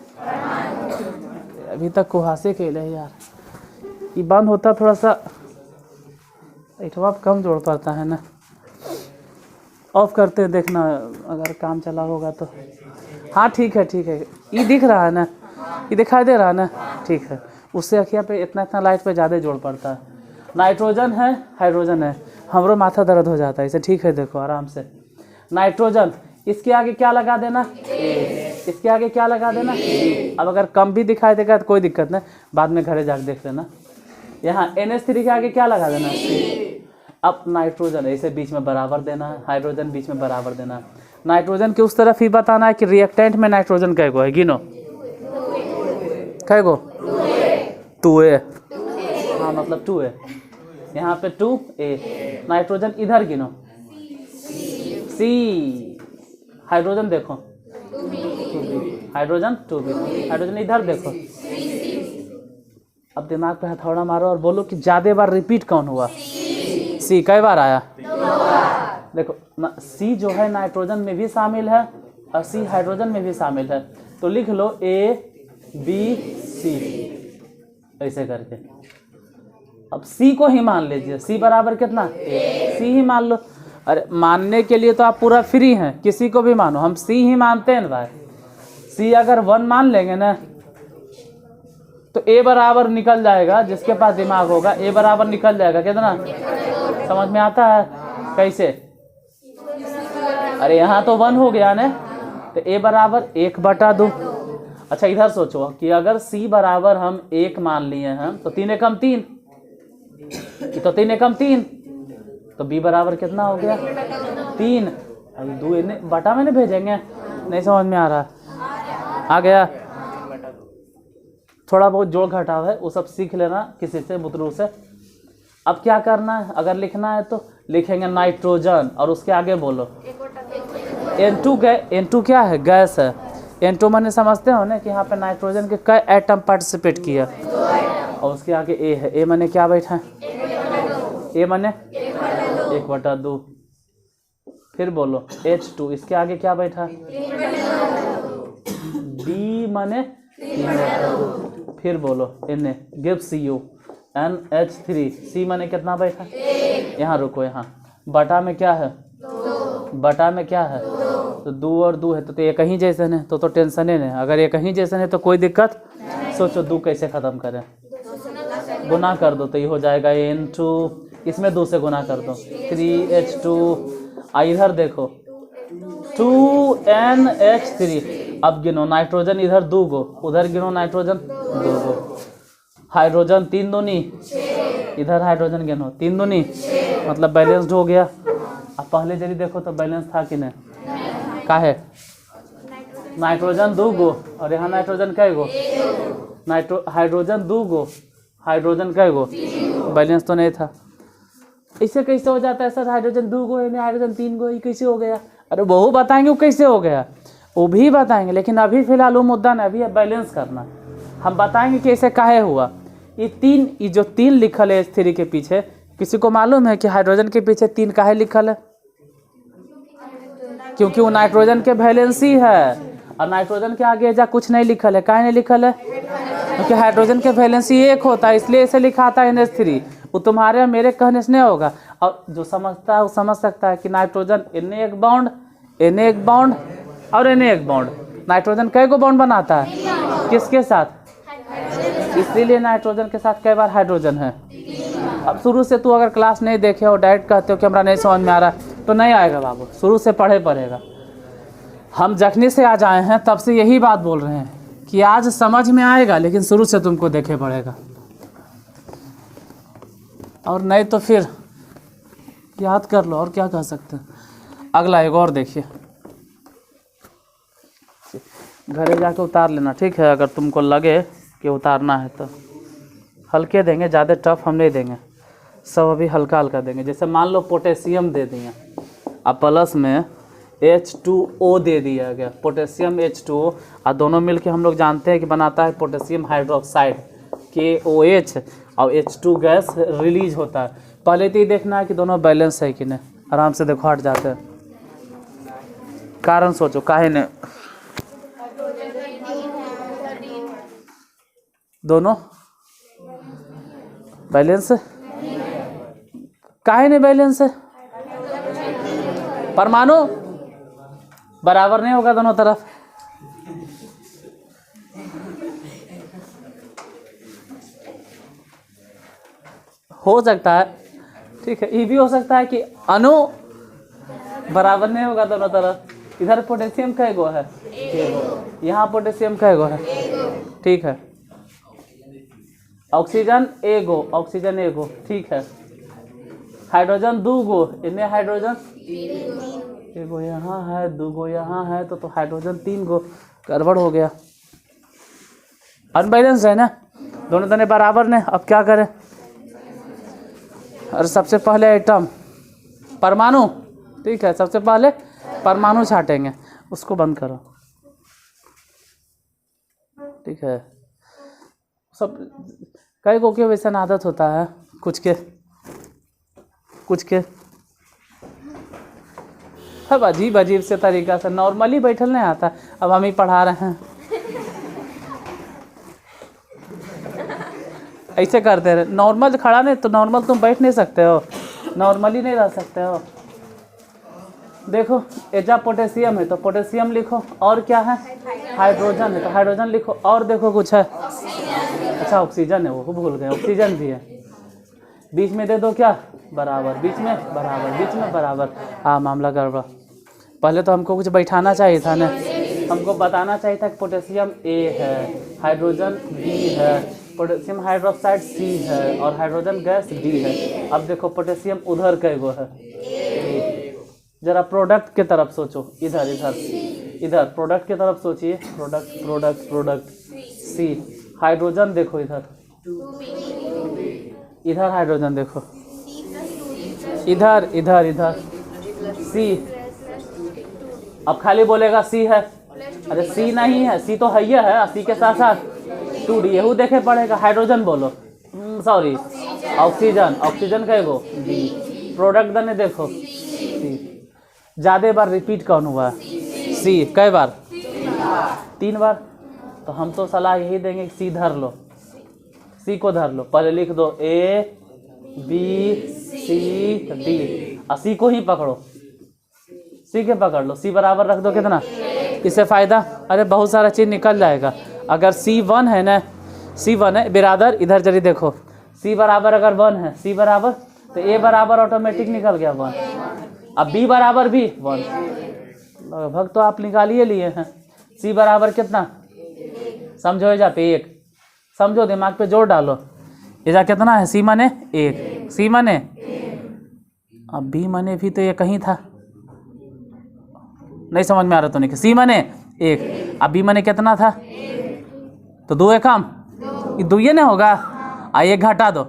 अभी तक कुहासे के लिए यार ये बंद होता थोड़ा सा इटवाप कम जोड़ पाता है ना। ऑफ करते हैं, देखना अगर काम चला होगा तो। हाँ ठीक है ठीक है, ये दिख रहा है ना, ये दिखाई दे रहा है ना, ठीक है। उससे अखिया पे इतना इतना लाइट पे ज़्यादा जोड़ पड़ता है। नाइट्रोजन है, हाइड्रोजन है, हमरो माथा दर्द हो जाता है इसे, ठीक है देखो आराम से। नाइट्रोजन, इसके आगे क्या लगा देना? इसके आगे क्या लगा देना? अब अगर कम भी दिखाई देगा तो कोई दिक्कत नहीं, बाद में घरे जाकर देख लेना। यहाँ NH3 के आगे क्या लगा देना? अब नाइट्रोजन ऐसे बीच में बराबर देना है, हाइड्रोजन बीच में बराबर देना है। नाइट्रोजन के उस तरफ ही बताना है कि रिएक्टेंट में नाइट्रोजन कै गो है, गिनो कै गो? 2A। हाँ मतलब 2A, यहाँ पे 2A। नाइट्रोजन इधर गिनो, C। हाइड्रोजन देखो 2B, हाइड्रोजन 2B। हाइड्रोजन इधर देखो। अब दिमाग पे हथौड़ा मारो और बोलो कि ज़्यादा बार रिपीट कौन हुआ? C। कई बार आया? 2 बार। देखो C जो है नाइट्रोजन में भी शामिल है और C हाइड्रोजन में भी शामिल है, तो लिख लो A B C ऐसे करके। अब C को ही मान लीजिए, C बराबर कितना? C ही मान लो। अरे मानने के लिए तो आप पूरा फ्री हैं, किसी को भी मानो, हम C ही मानते हैं भाई। C अगर 1 मान लेंगे ना तो A बराबर निकल जाएगा, जिसके पास दिमाग होगा A बराबर निकल जाएगा। कितना समझ में आता है? कैसे? अरे यहाँ तो 1 हो गया ना, तो A बराबर 1/2। अच्छा इधर सोचो कि अगर C बराबर हम 1 मान लिए हैं तो 3 एकम 3, तो 3 एकम 3, तो B बराबर कितना हो गया? 3। अभी 2 बटा में नहीं भेजेंगे, नहीं समझ में आ रहा? आ गया? थोड़ा बहुत जोड़ घटाव है वो सब सीख लेना किसी से, बुतरू से। अब क्या करना है? अगर लिखना है तो लिखेंगे नाइट्रोजन और उसके आगे बोलो N2। N2 क्या है? गैस है। N2 माने समझते हो ना कि यहाँ पे नाइट्रोजन के कई एटम पार्टिसिपेट किया, और उसके आगे A है। A माने क्या बैठा है? A माने 1/2। फिर बोलो H2, इसके आगे क्या बैठा? B माने 3/2। फिर बोलो Na gives you NH3। C माने कितना बैठा? यहाँ रुको, यहाँ बटा में क्या है? बटा में क्या है? तो 2 और 2 है, तो ये कहीं जैसे है, तो टेंशन ही नहीं। अगर ये कहीं जैसे है तो कोई दिक्कत। सोचो 2 कैसे ख़त्म करें? गुना कर दो तो ये हो जाएगा N2, इसमें 2 से गुना कर दो 3H2। इधर देखो 2NH3। अब गिनो नाइट्रोजन इधर 2 गो, उधर गिनो नाइट्रोजन 2 गो। हाइड्रोजन 3 दूनी, इधर हाइड्रोजन गिनो 3 दूनी, मतलब बैलेंस्ड हो गया। अब पहले यदि देखो तो बैलेंस था कि नहीं? का है? नाइट्रोजन 2 गो और यहाँ नाइट्रोजन कै गो? हाइड्रोजन 2 गो, हाइड्रोजन कै गो? बैलेंस तो नहीं था। इससे कैसे हो जाता है सर? हाइड्रोजन 2 गो है, हाइड्रोजन 3 गो, ये कैसे हो गया? अरे वो बताएंगे वो कैसे हो गया, वो भी बताएंगे, लेकिन अभी फिलहाल वो मुद्दा नहीं, अभी बैलेंस करना। हम बताएंगे कि ऐसे काहे हुआ। ये जो 3 लिखल है H3 के पीछे, किसी को मालूम है कि हाइड्रोजन के पीछे 3 काहे लिखल है? क्योंकि वो नाइट्रोजन के वैलेंसी है, और नाइट्रोजन के आगे जा कुछ नहीं लिखल है। काहे नहीं लिखल है? क्योंकि हाइड्रोजन के वैलेंसी 1 होता है, इसलिए ऐसे लिखा आता है NH3। वो तुम्हारे और मेरे कहने से नहीं होगा। और जो समझता है वो समझ सकता है कि नाइट्रोजन Na एक बॉन्ड, Na एक बॉन्ड और Na एक बॉन्ड। नाइट्रोजन कई गो बॉन्ड बनाता है? किसके साथ? इसीलिए नाइट्रोजन के साथ कई बार हाइड्रोजन है। अब शुरू से तू अगर क्लास नहीं देखे और डायरेक्ट कहते हो कि हमारा नहीं समझ में आ रहा, तो नहीं आएगा बाबू, शुरू से पढ़े पड़ेगा। हम जखनी से आज आए हैं तब से यही बात बोल रहे हैं कि आज समझ में आएगा, लेकिन शुरू से तुमको देखे पड़ेगा, और नहीं तो फिर याद कर लो। और क्या कह सकते हैं? अगला एक और देखिए, घरे जाके उतार लेना, ठीक है? अगर तुमको लगे कि उतारना है तो हल्के देंगे, ज़्यादा टफ हम नहीं देंगे। सब अभी हल्का हल्का देंगे। जैसे मान लो पोटेशियम दे दिया, अब प्लस में H2O दे दिया गया, पोटेशियम H2O, और दोनों मिलके हम लोग जानते हैं कि बनाता है पोटेशियम हाइड्रोक्साइड KOH, और H2 गैस रिलीज होता है। पहले तो ये देखना है कि दोनों बैलेंस है कि नहीं। आराम से देखो, हट जाते हैं, कारण सोचो काहे ने दोनों बैलेंस है, काहे ने बैलेंस है, परमाणु बराबर नहीं होगा दोनों तरफ। हो सकता है, ठीक है, ये भी हो सकता है कि अणु बराबर नहीं होगा दोनों तरफ। इधर पोटेशियम का एगो है, यहाँ पोटेशियम का एगो है, ठीक है। ऑक्सीजन एगो, ठीक है। हाइड्रोजन दो गो, इन्हें हाइड्रोजन एगो यहाँ है, दो गो यहाँ है, तो हाइड्रोजन 3 गो, गड़बड़ हो गया, अनबैलेंस है ना, दोनों दोनों बराबर ने। अब क्या करें? और सबसे पहले आइटम परमाणु, ठीक है, सबसे पहले परमाणु छाटेंगे, उसको बंद करो, ठीक है। सब कई को के वैसा आदत होता है, कुछ के अब अजीब से तरीका से नॉर्मली बैठल नहीं आता। अब हम ही पढ़ा रहे हैं, ऐसे करते रहे। नॉर्मल खड़ा नहीं तो नॉर्मल तुम बैठ नहीं सकते हो, नॉर्मली नहीं रह सकते हो। देखो एजा पोटेशियम है तो पोटेशियम लिखो, और क्या है, हाइड्रोजन है तो हाइड्रोजन लिखो, और देखो कुछ है, अच्छा ऑक्सीजन है, वो भूल गए, ऑक्सीजन भी है। बीच में दे दो क्या, बराबर, बीच में बराबर। मामला गड़बड़। पहले तो हमको कुछ बैठाना चाहिए था ना, हमको बताना चाहिए था कि पोटेशियम A है, हाइड्रोजन B है, पोटेशियम हाइड्रोक्साइड C है, और हाइड्रोजन गैस D है। अब देखो पोटेशियम उधर कैगो है, जरा प्रोडक्ट की तरफ सोचो, इधर प्रोडक्ट की तरफ सोचिए, प्रोडक्ट C। हाइड्रोजन देखो इधर हाइड्रोजन देखो, इधर C। अब खाली बोलेगा C है, अरे C नहीं है, C तो है ही है, C के साथ साथ 2D यहू देखे पड़ेगा। हाइड्रोजन बोलो, सॉरी ऑक्सीजन का एगो D। प्रोडक्ट दने देखो C, ज़्यादा बार रिपीट कौन हुआ है, C कई बार, 3 बार। तो हम तो सलाह यही देंगे कि C धर लो, C को धर लो, पहले लिख दो A B C D, और C को ही पकड़ो, C के पकड़ लो, C बराबर रख दो। कितना इससे फ़ायदा, अरे बहुत सारा चीज़ निकल जाएगा। अगर C1 है ना, C1 है बिरादर, इधर जरी देखो, C बराबर अगर 1 है, C बराबर तो A बराबर ऑटोमेटिक निकल गया 1, अब B बराबर भी 1, लगभग तो आप निकालिए लिए हैं। C बराबर कितना समझो जा पे 1, समझो दिमाग पे जोर डालो, इधर कितना है, C माने 1, C माने, अब B माने भी तो ये कहीं था, नहीं समझ में आ रहा तो नहीं, C माने 1, अब B माने कितना था, तो 2 एक कम, ये 2 ये नहीं होगा, आइए घटा दो,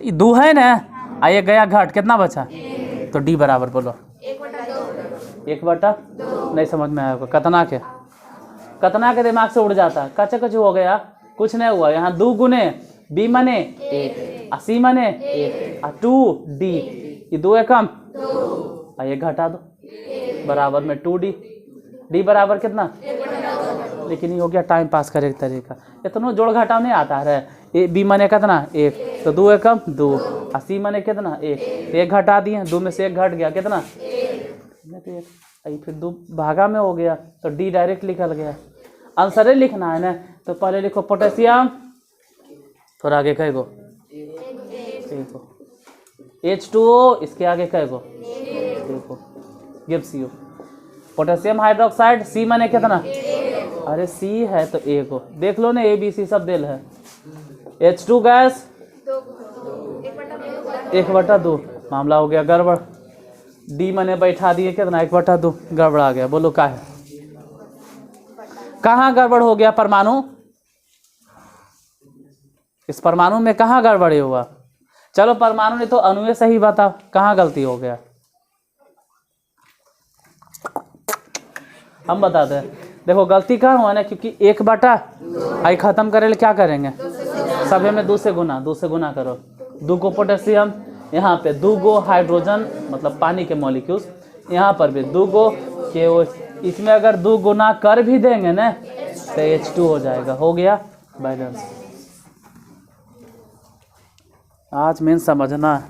ये 2 है ना, आइए गया घट, कितना बचा, तो D बराबर बोलो 1/2, नहीं समझ में आएगा, कतना के दिमाग से उड़ जाता है, कच हो गया, कुछ नहीं हुआ। यहाँ 2 गुने B माने 1, C माने 1, 2D, ये 2 एक कम, आइए घटा दो, बराबर में 2D, D बराबर कितना, लेकिन ये हो गया टाइम पास करे तरीका, इतना जोड़ घटाव नहीं आता है। B माने कितना 1, तो 2 एक कम 2, और C माने कितना 1, तो 1 घटा दिए, 2 में से 1 घट गया, कितना, फिर 2 भागा में हो गया, तो D डायरेक्ट निकल गया। आंसर लिखना है ना, तो पहले लिखो पोटेशियम, थोड़ा आगे कहेगो H2O, इसके आगे कहेगो देखो gives you potassium hydroxide, C माने कितना, अरे C है तो A को देख लो ना, ABC सब दिल है। H2 गैस 1/2, मामला हो गया गड़बड़। D माने बैठा दिए कितना, 1/2, गड़बड़ आ गया। बोलो क्या है, कहाँ गड़बड़ हो गया, परमाणु, इस परमाणु में कहाँ गड़बड़ी हुआ, चलो परमाणु नहीं तो अणु से ही बताओ कहाँ गलती हो गया। हम बताते हैं, देखो गलती कहाँ हुआ ना, क्योंकि 1/, आई खत्म करे क्या करेंगे, सभी में 2 से गुना करो। 2 को पोटेशियम, यहाँ पे 2 गो हाइड्रोजन मतलब पानी के मॉलिक्यूल्स, यहाँ पर भी 2 गो KO। इसमें अगर 2 गुना कर भी देंगे ना तो H2 हो जाएगा, हो गया बैलेंस। आज मेन समझना है,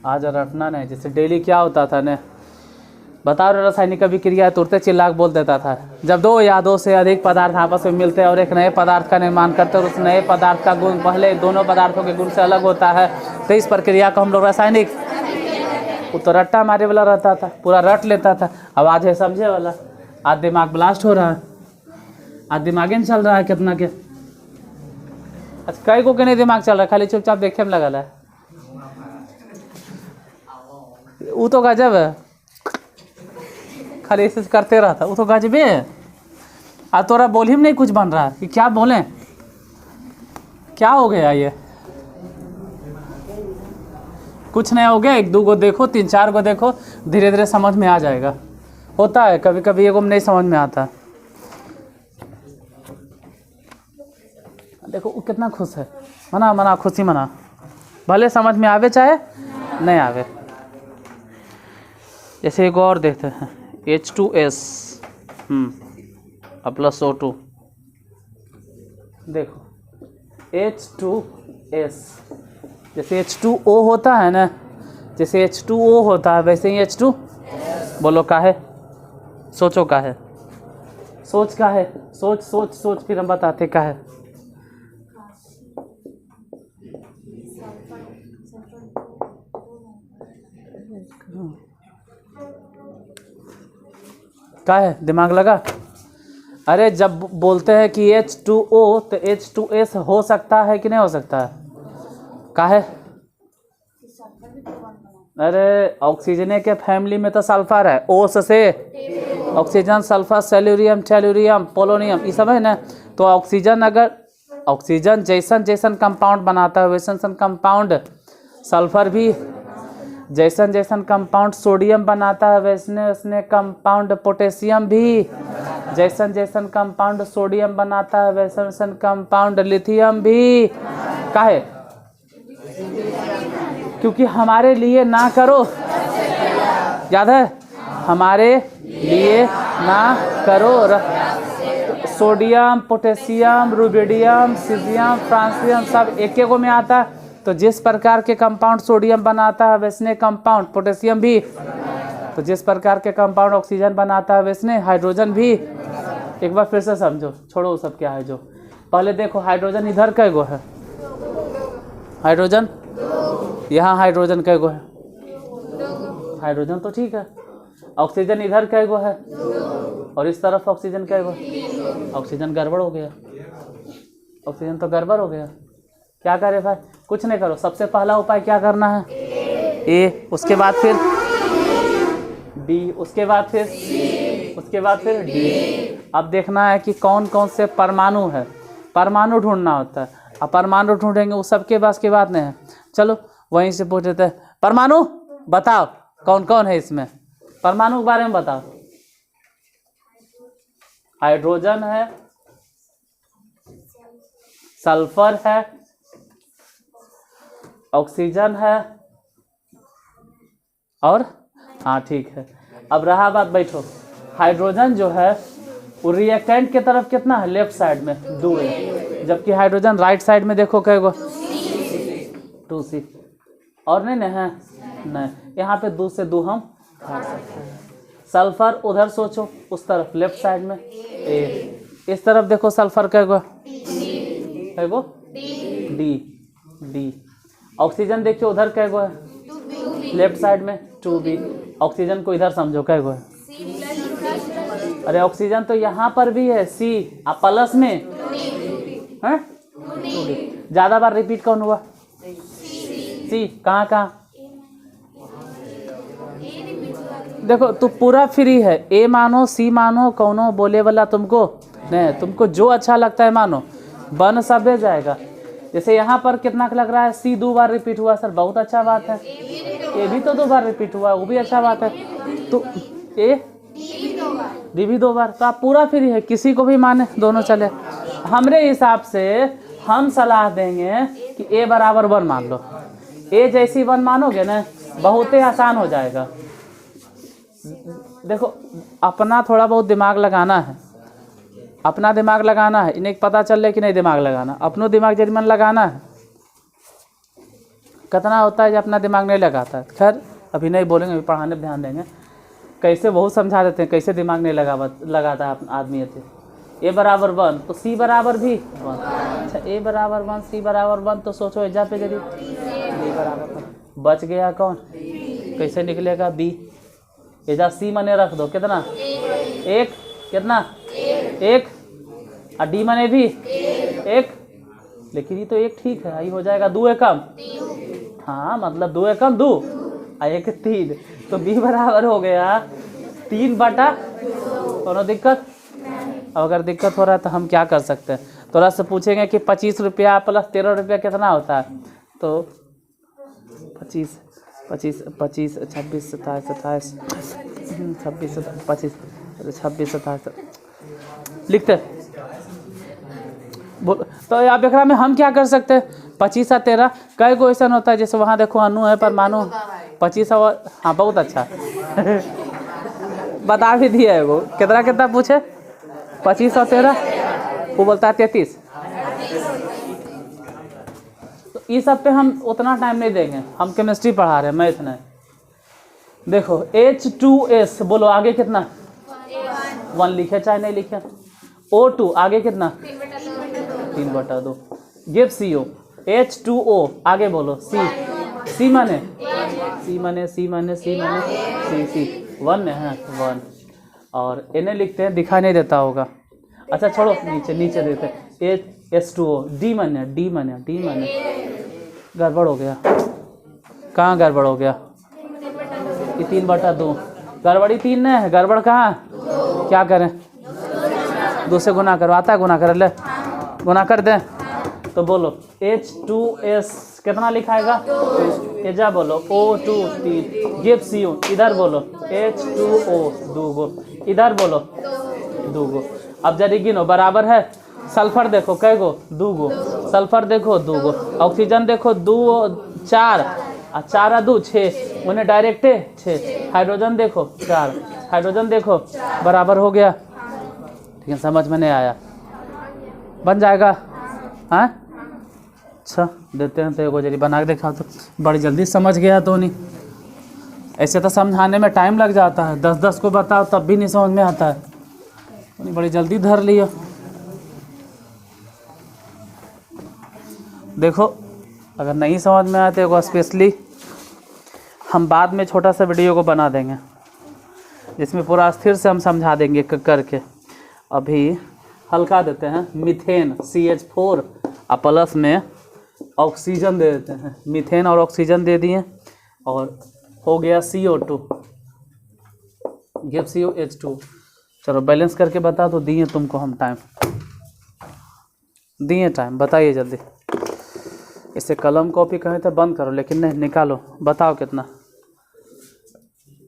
आज रटना नहीं। जैसे डेली क्या होता था ना, बताओ रासायनिक अभिक्रिया तुरंत चिल्ला बोल देता था। जब 2 या 2 से अधिक पदार्थ आपस में मिलते हैं और एक नए पदार्थ का निर्माण करते हैं और उस नए पदार्थ का गुण पहले दोनों पदार्थों के गुण से अलग होता है, तो इस प्रक्रिया को हम लोग रासायनिक, वो तो रट्टा मारे वाला रहता था, पूरा रट लेता था। अब आज है समझे वाला, आज दिमाग ब्लास्ट हो रहा है, आज दिमागे में चल रहा है कितना के। अच्छा कई को के नहीं दिमाग चल रहा है, खाली चुपचाप देखे में लगा है। वो तो गजब है, खाली ऐसे करते रहता, वो तो गजबे है। आज तोरा बोली में नहीं कुछ बन रहा है कि क्या बोलें, क्या हो गया ये, कुछ नहीं हो गया। 1-2 को देखो, 3-4 को देखो, धीरे धीरे समझ में आ जाएगा। होता है कभी कभी एगो में नहीं समझ में आता। देखो वो कितना खुश है, मना खुशी मना, भले समझ में आवे चाहे नहीं आवे। जैसे एक और देखते हैं, H2S प्लस O2, देखो H2S, जैसे H2O होता है ना, जैसे H2O होता है वैसे ही H2, बोलो का है, सोचो का है, सोच का है, सोच सोच सोच, फिर हम बताते का है। का है, दिमाग लगा। अरे जब बोलते हैं कि H2O तो H2S हो सकता है कि नहीं हो सकता है, का है। अरे ऑक्सीजन के फैमिली में तो सल्फर है, O से ऑक्सीजन, सल्फर, सेल्यूरियम, टेल्यूरियम, पोलोनियम, ये सब है ना। तो ऑक्सीजन अगर ऑक्सीजन जैसन कंपाउंड बनाता है वैसन कंपाउंड सल्फर भी, जैसन कंपाउंड सोडियम बनाता है वैसने कंपाउंड पोटेशियम भी, जैसन कंपाउंड सोडियम बनाता है वैसन कंपाउंड लिथियम भी। काहे, क्योंकि हमारे लिए ना करो, याद है, हमारे लिए ना करो। Sodium, potassium, rubidium, caesium, francium सब एक गो में आता है। तो जिस प्रकार के कंपाउंड सोडियम बनाता है वैसने कंपाउंड पोटेशियम भी, तो जिस प्रकार के कंपाउंड ऑक्सीजन बनाता है वैसने हाइड्रोजन भी। एक बार फिर से समझो, छोड़ो सब क्या है जो, पहले देखो हाइड्रोजन इधर कै गो है, हाइड्रोजन यहाँ, हाइड्रोजन कै गो है, हाइड्रोजन तो ठीक है। ऑक्सीजन इधर कै गो है और इस तरफ ऑक्सीजन कै गो, ऑक्सीजन गड़बड़ हो गया, ऑक्सीजन तो गड़बड़ हो गया। क्या करे भाई, कुछ नहीं करो, सबसे पहला उपाय क्या करना है, ए, उसके बाद फिर बी, उसके बाद फिर डी। अब देखना है कि कौन कौन से परमाणु है, परमाणु ढूंढना होता है। अब परमाणु ढूंढेंगे वो सबके पास की बात नहीं है। चलो वहीं से पूछ लेते हैं, परमाणु बताओ कौन कौन है इसमें, परमाणु के बारे में बताओ। हाइड्रोजन है, सल्फर है, ऑक्सीजन है और हाँ ठीक है। अब रहा बात, बैठो, हाइड्रोजन जो है वो रिएक्टेंट के तरफ कितना है, लेफ्ट साइड में 2 है, जबकि हाइड्रोजन राइट साइड में देखो कैगो 2C, और नहीं है नहीं, यहाँ पे 2 से 2 हम काट सकते हैं। सल्फर उधर सोचो, उस तरफ लेफ्ट साइड में ए, इस तरफ देखो सल्फर कैगो डी। ऑक्सीजन देखिए उधर कैगो है, लेफ्ट साइड में 2B। ऑक्सीजन को इधर समझो कैगो है, अरे ऑक्सीजन तो यहाँ पर भी है C, आप प्लस में है 2D। ज्यादा बार रिपीट कौन हुआ, C, कहाँ देखो तू पूरा फ्री है, A मानो C मानो, कौनो बोले वाला तुमको नहीं, तुमको जो अच्छा लगता है मानो, बन सब जाएगा। जैसे यहाँ पर कितना लग रहा है, सी 2 बार रिपीट हुआ सर, बहुत अच्छा बात है। ए भी तो 2 बार रिपीट हुआ, वो भी अच्छा बात है। तो ए डी भी 2 बार, तो आप पूरा फ्री है, किसी को भी माने, दोनों चले। हमरे हिसाब से हम सलाह देंगे कि ए बराबर 1 मान लो। ए जैसी 1 मानोगे ना, बहुत ही आसान हो जाएगा। देखो अपना थोड़ा बहुत दिमाग लगाना है, अपना दिमाग लगाना है, इन्हें पता चल रहा कि नहीं दिमाग लगाना, अपनो दिमाग जरिमन लगाना है। कितना होता है जो अपना दिमाग नहीं लगाता है। खैर अभी नहीं बोलेंगे, अभी पढ़ाने पर ध्यान देंगे। कैसे बहुत समझा देते हैं, कैसे दिमाग नहीं लगाता है आदमी थे। ए बराबर 1 तो सी बराबर भी 1। अच्छा ए बराबर 1 सी बराबर 1, तो सोचो एजा पे जरिए बी बराबर 1 बच गया कौन, कैसे निकलेगा बी। एजा सी मने रख दो, कितना 1, कितना 1, और डी मने भी 1, लेकिन ये तो 1 ठीक है, यही हो जाएगा 2 एकम, हाँ मतलब 2 एकम 2 और 1 3, तो बी बराबर हो गया 3/, कोनो दिक्कत। अब अगर दिक्कत हो रहा है तो हम क्या कर सकते हैं, थोड़ा सा पूछेंगे कि 25 रुपया प्लस 13 रुपया कितना होता है, तो 25 26 26 26 27 28 26 25 26 27 लिखते बोल। तो अब एकरा में हम क्या कर सकते हैं, 25 और 13 कई गो ऐसा होता है, जैसे वहाँ देखो अनु है परमाणु 25 और, हाँ बहुत अच्छा बता भी दिया है वो, कितना कितना पूछे 25 और 13, वो बोलता है 33। तो इस सब पे हम उतना टाइम नहीं देंगे, हम केमिस्ट्री पढ़ा रहे हैं, मैथ नहीं। देखो H2S बोलो आगे कितना 1 लिखे चाहे नहीं लिखे। O2 आगे कितना 3/2। गिव CO H2O आगे बोलो C माने C 1 है 1, और इन्हें लिखते हैं, दिखाई नहीं देता होगा। अच्छा छोड़ो, नीचे देते हैं H2O। D माने गड़बड़ हो गया, कहाँ गड़बड़ हो गया, ये 3/2 गड़बड़ी 3 नहीं है, गड़बड़ कहाँ, क्या करें 2 से गुना करो, आता है गुना कर ले, गुना कर दें, तो बोलो H2S कितना लिखाएगा, एजा बोलो O2 3, गिव CO इधर बोलो H2O 2 गो, इधर बोलो 2 गो। अब जरी गिनो बराबर है, सल्फर देखो कै गो 2 गो, सल्फर देखो 2 गो, ऑक्सीजन देखो 2 4 और 4 और 2 6, उन्हें डायरेक्ट 6, हाइड्रोजन देखो 4, हाइड्रोजन देखो बराबर हो गया। ठीक है, समझ में नहीं आया, बन जाएगा हाँ। अच्छा देते हैं तो एगो जरी बना के देखा, तो बड़ी जल्दी समझ गया तो नहीं, ऐसे तो समझाने में टाइम लग जाता है, 10 को बताओ तब भी नहीं समझ में आता है, तो बड़ी जल्दी धर लिया। देखो अगर नहीं समझ में आए तो एगो स्पेशली हम बाद में छोटा सा वीडियो को बना देंगे, जिसमें पूरा स्थिर से हम समझा देंगे करके। अभी हल्का देते हैं, मीथेन CH4 और प्लस में ऑक्सीजन दे देते हैं, मीथेन और ऑक्सीजन दे दिए, और हो गया CO2, गिव CO H2। चलो बैलेंस करके बता दो, दिए तुमको हम टाइम, दिए टाइम, बताइए जल्दी। इसे कलम कॉपी कहें तो बंद करो, लेकिन नहीं निकालो, बताओ कितना,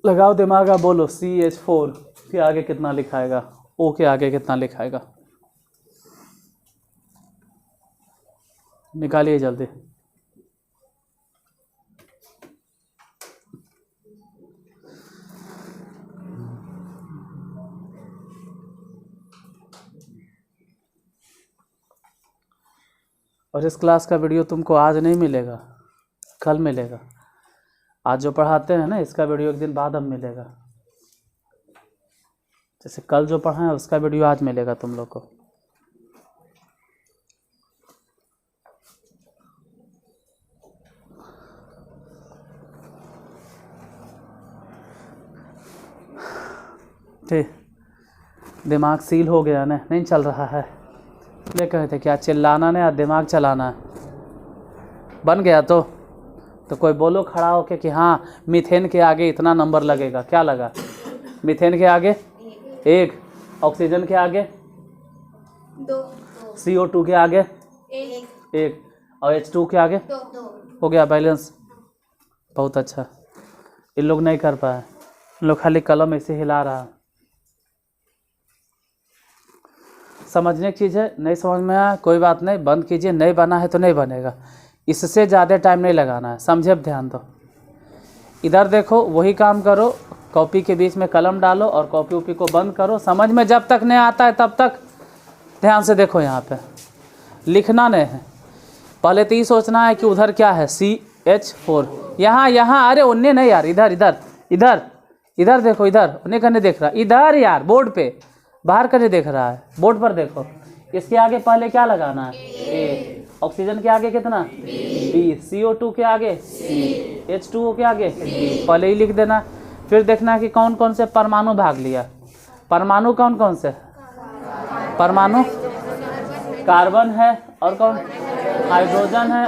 लगाओ दिमाग, बोलो CH4 के आगे कितना लिखाएगा, O के आगे कितना लिखाएगा, निकालिए जल्दी। और इस क्लास का वीडियो तुमको आज नहीं मिलेगा, कल मिलेगा। आज जो पढ़ाते हैं ना, इसका वीडियो एक दिन बाद अब मिलेगा। जैसे कल जो पढ़ा है उसका वीडियो आज मिलेगा तुम लोग को। ठीक, दिमाग सील हो गया ना, नहीं चल रहा है, इसलिए कहे थे क्या चिल्लाना नहीं, दिमाग चलाना है। बन गया तो कोई बोलो खड़ा होके कि हाँ मीथेन के आगे इतना नंबर लगेगा, क्या लगा, मीथेन के आगे 1, ऑक्सीजन के आगे 2, CO2 के आगे 1, और H2 के आगे हो गया बैलेंस। बहुत अच्छा, इन लोग नहीं कर पाए, इन लोग खाली कलम ऐसे हिला रहा। समझने की चीज़ है, नहीं समझ में आया कोई बात नहीं, बंद कीजिए, नहीं बना है तो नहीं बनेगा, इससे ज़्यादा टाइम नहीं लगाना है, समझे? ध्यान दो, इधर देखो, वही काम करो, कॉपी के बीच में कलम डालो और कॉपी वॉपी को बंद करो। समझ में जब तक नहीं आता है तब तक ध्यान से देखो, यहाँ पे लिखना नहीं है, पहले तो ये सोचना है कि उधर क्या है, CH4, यहाँ, अरे उन्ने नहीं यार, इधर देखो, इधर उन्हें करने देख रहा, इधर यार बोर्ड पे, बाहर करने देख रहा है, बोर्ड पर देखो। इसके आगे पहले क्या लगाना है, A, ऑक्सीजन के आगे कितना, B, CO2 के आगे C, H2O के आगे D, पहले ही लिख देना। फिर देखना कि कौन कौन से परमाणु भाग लिया, परमाणु कौन कौन से, परमाणु कार्बन है, और कौन, हाइड्रोजन है,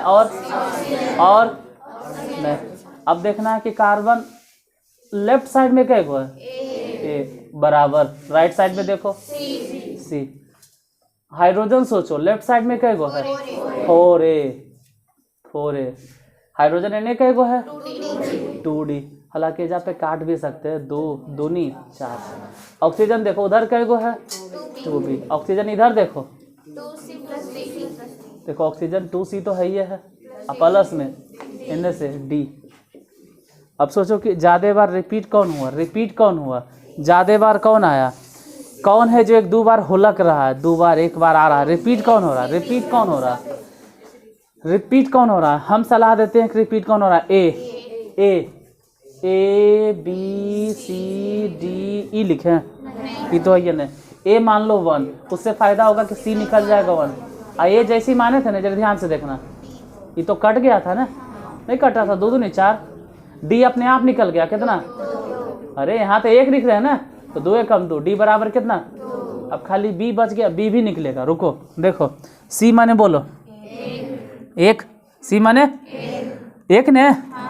और नहीं। अब देखना है कि कार्बन लेफ्ट साइड में क्या है, ए बराबर, राइट साइड में देखो C। हाइड्रोजन सोचो, लेफ्ट साइड में क्या है, 4A, हाइड्रोजन एने क्या है, 2D, हालांकि जहाँ पे काट भी सकते हैं, 2 दूनी 4। ऑक्सीजन देखो, उधर क्या है, 2B, ऑक्सीजन इधर देखो, ऑक्सीजन 2C तो है ही है, प्लस में इनमें से D। अब सोचो कि ज़्यादा बार रिपीट कौन हुआ, ज़्यादा बार कौन आया, कौन है जो 1-2 बार हुलक रहा है, 2 बार 1 बार आ रहा है, रिपीट कौन हो रहा है, हम सलाह देते हैं कि रिपीट कौन हो रहा है, A B C D E लिखें, ये तो है ना, A मान लो 1, उससे फ़ायदा होगा कि C निकल जाएगा 1, और A जैसे ही माने थे ना, जरा ध्यान से देखना, ये तो कट गया था ना, नहीं कटा था, 2 दूनी 4, D अपने आप निकल गया, कितना, अरे यहाँ तो 1 लिख रहे हैं ना, तो 2 1 कम 2, D बराबर कितना, अब खाली B बच गया, B भी निकलेगा, रुको देखो, C माने बोलो 1, C माने 1 ने,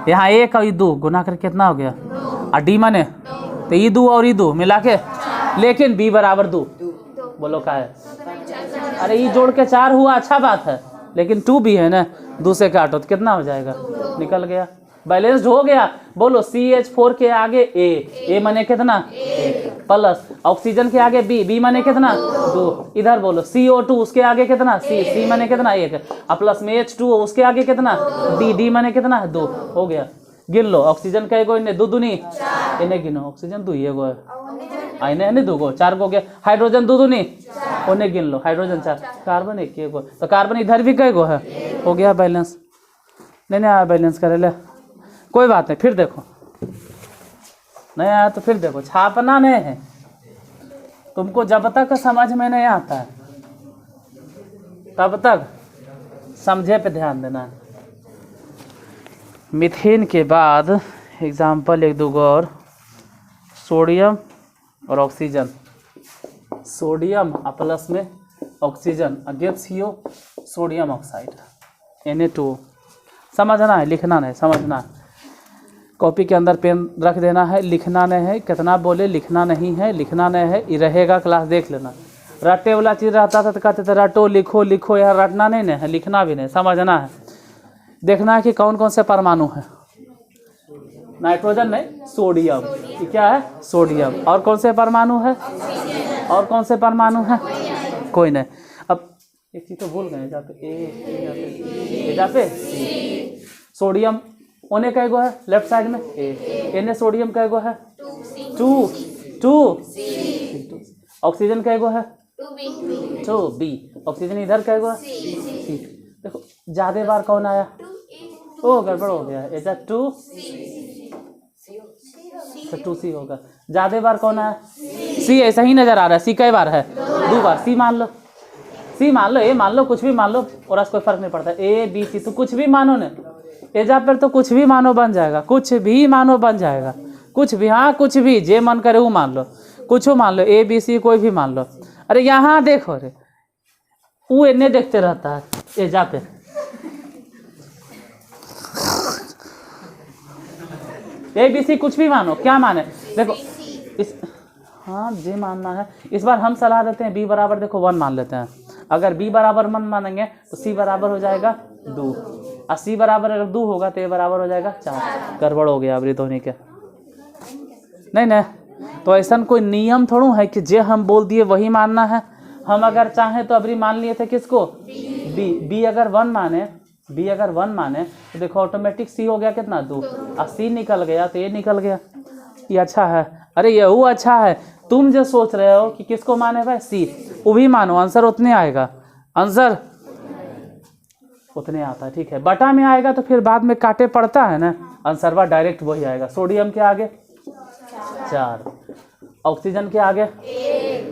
यहाँ 1 और 2 गुना करके कितना हो गया, और D माने तो ये 2 और ये 2 मिला के, लेकिन B बराबर 2, बोलो क्या है, अरे ये जोड़ के 4 हुआ, अच्छा बात है, लेकिन 2 भी है ना, 2 से काटो तो कितना हो जाएगा, निकल गया, बैलेंस्ड हो गया। बोलो CH4 के आगे A माने कितना, प्लस, ऑक्सीजन के आगे B माने कितना, 2, इधर बोलो CO2 उसके आगे कितना, C माने कितना, 1, और प्लस में H2O उसके आगे कितना, D माने कितना, 2, हो गया। गिन लो, ऑक्सीजन का एगो, इन्हें 2 दूनी, इन्हें गिनो, ऑक्सीजन 2 एगो है, इन्हें 2 गो, 4 गो गया, हाइड्रोजन 2 दूनी, उन्हें गिन लो, हाइड्रोजन 4, कार्बन 1 एगो, तो कार्बन इधर भी कई गो है, हो गया बैलेंस, नहीं आया बैलेंस करे ले, कोई बात नहीं, फिर देखो, नहीं आया तो फिर देखो, छापना नहीं है तुमको, जब तक समझ में नहीं आता है तब तक समझे पे ध्यान देना है। मीथेन के बाद एग्जाम्पल 1-2 और, सोडियम और ऑक्सीजन, सोडियम प्लस में oxygen gives you sodium oxide, Na2। समझना है, लिखना नहीं, समझना है, कॉपी के अंदर पेन रख देना है, लिखना नहीं है, कितना बोले लिखना नहीं है, ये रहेगा, क्लास देख लेना। रट्टे वाला चीज़ रहता था तो कहते थे रटो लिखो, यार रटना नहीं है, लिखना भी नहीं, समझना है, देखना है कि कौन कौन से परमाणु है, नाइट्रोजन नहीं, सोडियम, ये क्या है, सोडियम, और कौन से परमाणु है, कोई नहीं। अब एक चीज़ तो भूल गए, जहाँ पे सोडियम ओने का एगो है, लेफ्ट साइड में एने, सोडियम का एगो है 2, ऑक्सीजन का एगो है 2B, ऑक्सीजन इधर का एगो है C। देखो ज़्यादा बार कौन आया, ओ गड़बड़ हो गया, ऐसा 2C होगा, ज़्यादा बार कौन आया, C, ऐसा ही नज़र आ रहा है, C कई बार है, 2 बार, C मान लो, A मान लो, कुछ भी मान लो, और आज कोई फर्क नहीं पड़ता, A B C तो कुछ भी मानो ने, एजा पर तो कुछ भी मानो बन जाएगा, कुछ भी, हाँ कुछ भी, जे मन करे वो मान लो, कुछ मान लो, A B C कोई भी मान लो। अरे यहाँ देखो रे, वो इन्हें देखते रहता है एजा पे, A B C कुछ भी मानो, क्या माने, देखो इस, हाँ जे मानना है, इस बार हम सलाह देते हैं B बराबर देखो 1 मान लेते हैं, अगर b बराबर 1 मानेंगे तो c बराबर हो जाएगा 2, और c बराबर अगर 2 होगा तो a बराबर हो जाएगा 4। गड़बड़ हो गया अवरी धोनी के नहीं नहीं। तो ऐसा कोई नियम थोड़ा है कि जे हम बोल दिए वही मानना है। हम अगर चाहें तो अभी मान लिए थे किसको, b अगर 1 माने तो देखो ऑटोमेटिक c हो गया कितना 2, और c निकल गया तो a निकल गया। ये अच्छा है। अरे ये वो अच्छा है। तुम जो सोच रहे हो कि किसको माने भाई c, वो भी मानो, आंसर उतने आएगा, आंसर उतने आता है। ठीक है, बटा में आएगा तो फिर बाद में काटे पड़ता है ना, आंसर बा डायरेक्ट वही आएगा। सोडियम के आगे 4, ऑक्सीजन के आगे 1,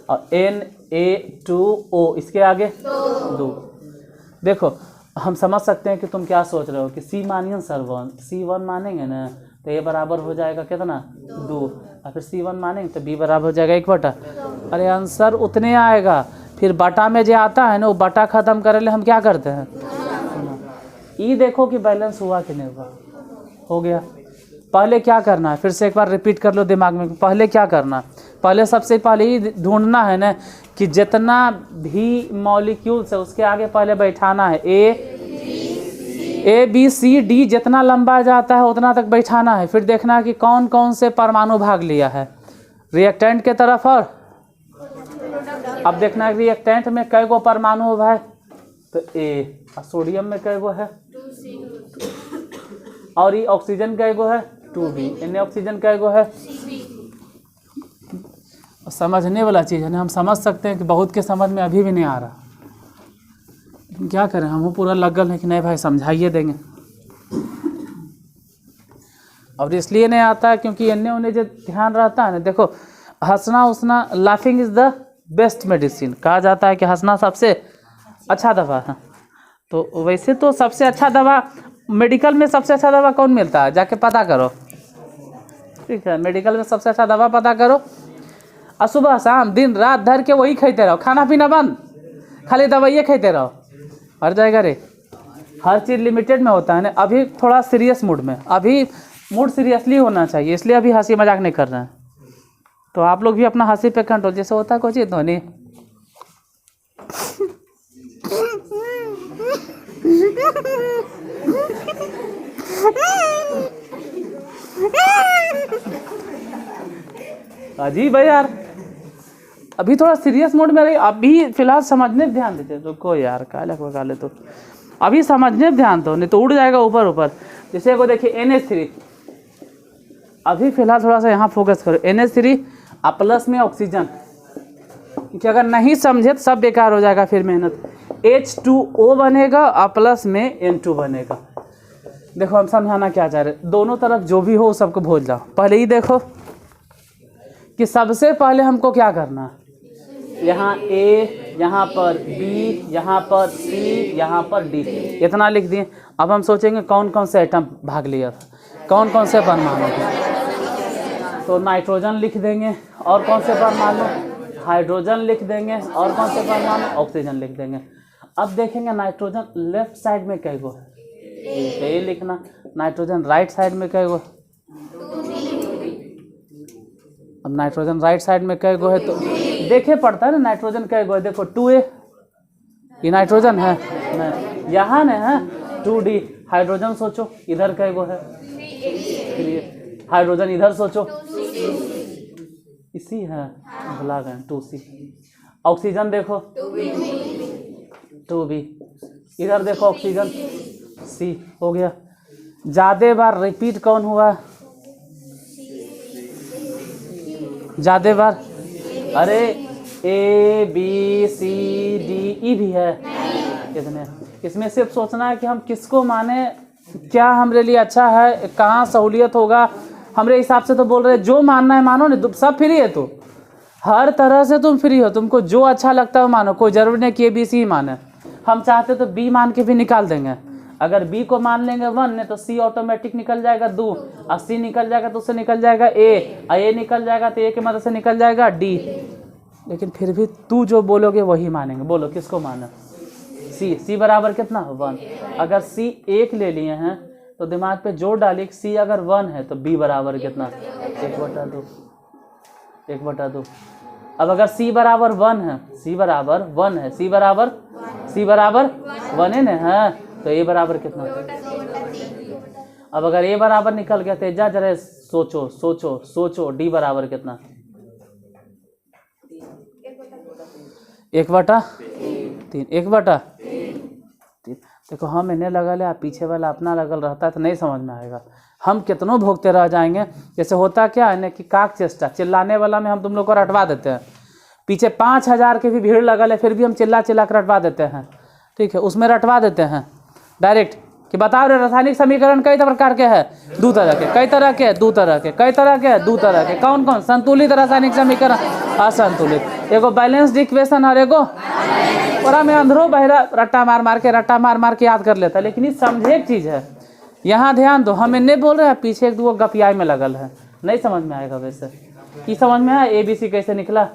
और Na2O इसके आगे 2। देखो हम समझ सकते हैं कि तुम क्या सोच रहे हो कि C मानिए सर 1, C1 मानेंगे ना तो A बराबर हो जाएगा कितना 2, और फिर C1 मानेंगे तो B बराबर हो जाएगा 1/। अरे आंसर उतने आएगा। फिर बटा में जो आता है ना वो बटा खत्म करे ले हम क्या करते हैं, ये देखो कि बैलेंस हुआ कि नहीं हुआ, हो गया। पहले क्या करना है, फिर से एक बार रिपीट कर लो दिमाग में। पहले क्या करना है, पहले सबसे पहले ही ढूंढना है ना कि जितना भी मॉलिक्यूल्स है उसके आगे पहले बैठाना है ए बी सी डी, जितना लंबा जाता है उतना तक बैठाना है। फिर देखना है कि कौन कौन से परमाणु भाग लिया है रिएक्टेंट के तरफ, और अब देखना है रिएक्टेंट में कई गो परमाणु हो भाई, तो ए, सोडियम में कई गो है, और ये ऑक्सीजन कई गो है 2B, इन्हें ऑक्सीजन कई गो है। समझने वाला चीज़ है ना, हम समझ सकते हैं कि बहुत के समझ में अभी भी नहीं आ रहा, क्या करें, हम पूरा लगल है कि नहीं भाई समझाइए देंगे। और इसलिए नहीं आता क्योंकि इन्हें उन्हें जो ध्यान रहता है ना, देखो हंसना उतना, laughing is the best medicine, कहा जाता है कि हंसना सबसे अच्छा दवा है। तो वैसे तो सबसे अच्छा दवा मेडिकल में, सबसे अच्छा दवा कौन मिलता है जाके पता करो, ठीक है, मेडिकल में सबसे अच्छा दवा पता करो, और सुबह शाम दिन रात धर के वही खाते रहो, खाना पीना बंद, खाली दवाइयाँ खाते रहो, हर जाएगा रे। हर चीज़ लिमिटेड में होता है ना। अभी थोड़ा सीरियस मूड में, अभी मूड सीरियसली होना चाहिए, इसलिए अभी हंसी मजाक नहीं कर रहे हैं। तो आप लोग भी अपना हंसी पे कंट्रोल, जैसे होता है कोई चीज़ धोनी अजीब है यार। अभी थोड़ा सीरियस मोड में रही, अभी फिलहाल समझने पे ध्यान देते। रुको यार, काले को काले, तो अभी समझने पे ध्यान दो, नहीं तो उड़ जाएगा ऊपर ऊपर। जैसे को देखिए NH3, अभी फिलहाल थोड़ा सा यहाँ फोकस करो। NH3 और प्लस में ऑक्सीजन, कि अगर नहीं समझे तो सब बेकार हो जाएगा फिर मेहनत। H2O बनेगा और प्लस में N2 बनेगा। देखो हम समझाना क्या चाह रहे, दोनों तरफ जो भी हो सबको भूल जाओ। पहले ही देखो कि सबसे पहले हमको क्या करना है, यहाँ A, यहाँ पर B, यहाँ पर C, यहाँ पर D, इतना लिख दिए। अब हम सोचेंगे कौन कौन से आइटम भाग लिया था, कौन कौन से परमाणु थे। तो नाइट्रोजन लिख देंगे, और कौन से परमाणु, हाइड्रोजन लिख देंगे, और कौन से परमाणु, ऑक्सीजन लिख देंगे। अब देखेंगे नाइट्रोजन लेफ्ट साइड में कई गो है, ये लिखना। नाइट्रोजन राइट साइड में कई गो, अब नाइट्रोजन राइट साइड में कई गो है तो देखे पड़ता है ना नाइट्रोजन कई गो है। देखो 2A ये नाइट्रोजन है, नहीं यहाँ नहीं है 2D। हाइड्रोजन सोचो इधर कई गो है, हाइड्रोजन इधर सोचो, इसी है, भुला गए 2C। ऑक्सीजन देखो 2B, इधर देखो ऑक्सीजन C, हो गया। ज़्यादा बार रिपीट कौन हुआ, ज़्यादा बार, अरे A B C D E भी है कितने। इसमें सिर्फ सोचना है कि हम किसको माने, क्या हमारे लिए अच्छा है, कहाँ सहूलियत होगा। हमारे हिसाब से तो बोल रहे जो मानना है मानो, नहीं सब फ्री है, तो हर तरह से तुम फ्री हो, तुमको जो अच्छा लगता है मानो, कोई ज़रूरी नहीं कि ABC ही माने। हम चाहते तो B मान के भी निकाल देंगे। अगर B को मान लेंगे 1 ने तो C ऑटोमेटिक निकल जाएगा 2, और C निकल जाएगा तो उससे निकल जाएगा A, और A निकल जाएगा तो A की मदद से निकल जाएगा D। लेकिन फिर भी तू जो बोलोगे वही मानेंगे। बोलो किसको माना, C बराबर कितना 1। अगर C 1 ले लिए हैं तो दिमाग पे जोर डालिए, C अगर 1 है तो B बराबर कितना 1/2, 1/2। अब अगर c बराबर 1 है, c बराबर 1 है, c बराबर 1 है ना, हाँ, तो a बराबर कितना? अब अगर a बराबर निकल गया तो जा जरा सोचो सोचो सोचो, d बराबर कितना? 1/3। 1/3। देखो हम इन्हें लगल है, पीछे वाला अपना लगल रहता है तो नहीं समझ में आएगा, हम कितनों भोगते रह जाएंगे। जैसे होता क्या है ना कि काक चेष्टा, चिल्लाने वाला में हम तुम लोग को रटवा देते हैं, पीछे 5000 की भी भीड़ लगल है फिर भी हम चिल्ला चिल्ला कर रटवा देते हैं, ठीक है, उसमें रटवा देते हैं डायरेक्ट कि बताओ रे रासायनिक समीकरण कई प्रकार के हैं? 2 तरह के। कई तरह के? 2 तरह के। कई तरह के? 2 तरह के। कौन कौन? संतुलित रासायनिक समीकरण, असंतुलित। एगो बैलेंस्ड इक्वेशन और एगो, और हमें अंधेरों बहरा रट्टा मार मार के याद कर लेता है। लेकिन ये समझे एक चीज़ है, यहाँ ध्यान दो, हम नहीं बोल रहे हैं पीछे एक दो गपियाई में लगल है, नहीं समझ में आएगा। वैसे ये समझ में आया ABC कैसे निकला?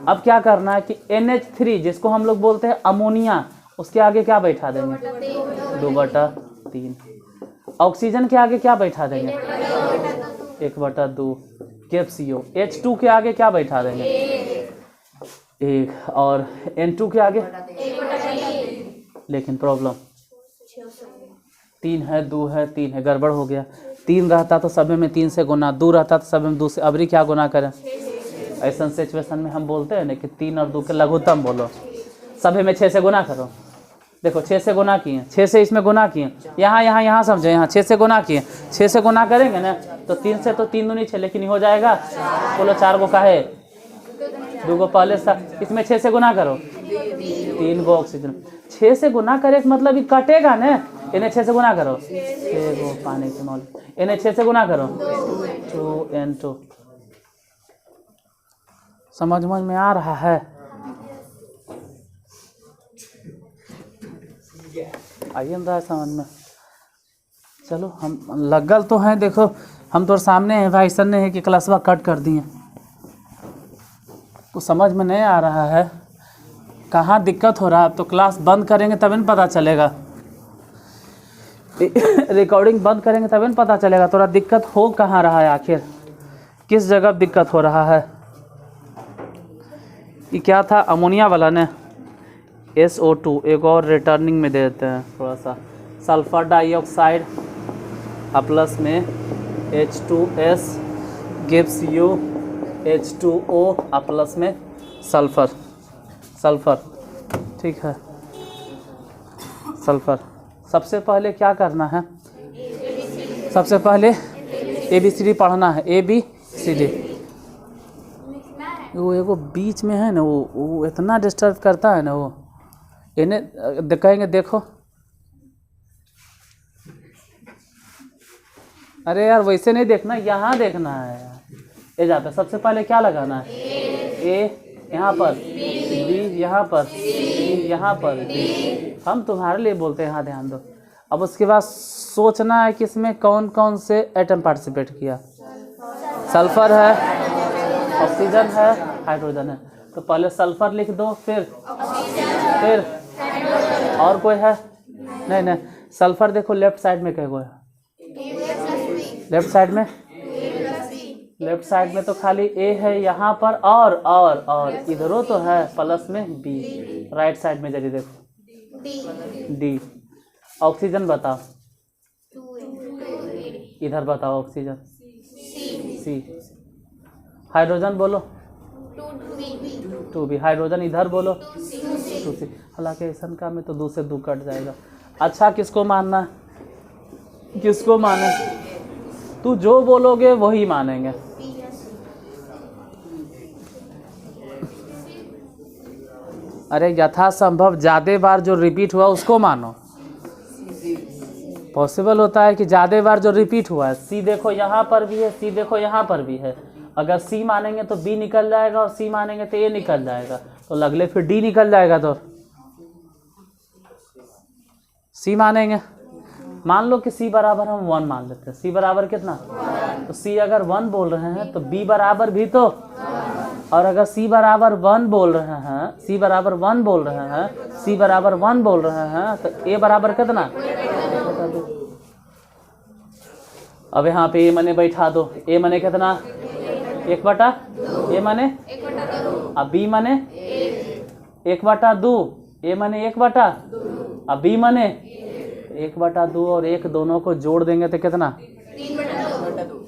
अब क्या करना है कि NH3 जिसको हम लोग बोलते हैं अमोनिया, उसके आगे क्या बैठा देंगे? 2/3। ऑक्सीजन के आगे क्या बैठा देंगे? 1/2। KFCO H2 के आगे क्या बैठा देंगे? 1। और N2 के आगे? लेकिन प्रॉब्लम 3 है, 2 है, 3 है, गड़बड़ हो गया। 3 रहता तो सभी में 3 से गुना, 2 रहता तो सभी में 2 से, अबरी क्या गुना करें? ऐसा सिचुएशन में हम बोलते हैं ना कि 3 और 2 के लघुत्तम बोलो, सभी में 6 से गुना करो। देखो 6 से गुना किए, 6 से इसमें गुना किए, यहाँ समझो, यहाँ 6 से गुना किए, 6 से गुना करेंगे ना तो 3 से तो 3 दूनी 6, लेकिन हो जाएगा बोलो 4 गो का है, 2 गो पहले था, इसमें 6 से गुना करो, 3 गो ऑक्सीजन। 6 से गुना करे मतलब ये कटेगा ना, इन्हें 6 से गुना करो, 6 गो पानी के मॉलिक्यूल, इन्हें 6 से गुना करो, 2N2। समझ में आ रहा है? आइए ना समझ में। चलो हम लगल तो हैं, देखो हम तो सामने हैं भाई, सर ने है कि क्लासवा कट कर दिए, तो समझ में नहीं आ रहा है कहाँ दिक्कत हो रहा है। अब तो क्लास बंद करेंगे तभी न पता चलेगा, रिकॉर्डिंग बंद करेंगे तभी न पता चलेगा थोड़ा दिक्कत हो कहाँ रहा है, आखिर किस जगह दिक्कत हो रहा है। ये क्या था? अमोनिया वाला ने SO2, एक और रिटर्निंग में दे देते हैं थोड़ा सा, सल्फर डाइऑक्साइड प्लस में H2S gives you H2O plus में सल्फर, ठीक है, सल्फर। सबसे पहले क्या करना है? सबसे पहले ABCD पढ़ना है, ABCD। वो एगो बीच में है ना, वो इतना डिस्टर्ब करता है ना, वो इन्हें कहेंगे देखो, अरे यार वैसे नहीं देखना, यहाँ देखना है। ये जाता है, सबसे पहले क्या लगाना है? A यहाँ पर, B यहाँ पर, C यहाँ पर, D। हम तुम्हारे लिए बोलते हैं, यहाँ ध्यान दो। अब उसके बाद सोचना है कि इसमें कौन कौन से एटम पार्टिसिपेट किया। सल्फर है, ऑक्सीजन है, हाइड्रोजन है। तो पहले सल्फर लिख दो, फिर और कोई है? नहीं, सल्फर देखो लेफ्ट साइड में क्या है? लेफ्ट साइड में तो खाली A है यहाँ पर, और इधरों तो है प्लस में B। राइट साइड में जल्दी देखो, D। ऑक्सीजन बताओ, इधर बताओ ऑक्सीजन, C। हाइड्रोजन बोलो, 2B। हाइड्रोजन इधर बोलो, 2C। हालांकि ऐसा का में तो 2 से 2 कट जाएगा। अच्छा किसको मानना है? किसको माने? तू जो बोलोगे वही मानेंगे। अरे यथासंभव ज़्यादा बार जो रिपीट हुआ उसको मानो। पॉसिबल होता है कि ज़्यादा बार जो रिपीट हुआ है, C देखो यहाँ पर भी है, C देखो यहाँ पर भी है। अगर C मानेंगे तो B निकल जाएगा, और C मानेंगे तो A निकल जाएगा, तो अगले फिर D निकल जाएगा। तो C मानेंगे, मान लो कि C बराबर हम 1 मान लेते हैं। C बराबर कितना? तो C अगर 1 बोल रहे हैं तो B बराबर भी तो, और अगर C बराबर 1 बोल रहे हैं, C बराबर 1 बोल रहे हैं, C बराबर 1 बोल रहे हैं, तो A बराबर कितना? अब यहाँ पे A माने बैठा दो। A माने कितना? 1/2। A माने अब बी माने 1/2, ए माने 1/2, अब बी माने 1/2 और 1 दोनों को जोड़ देंगे तो कितना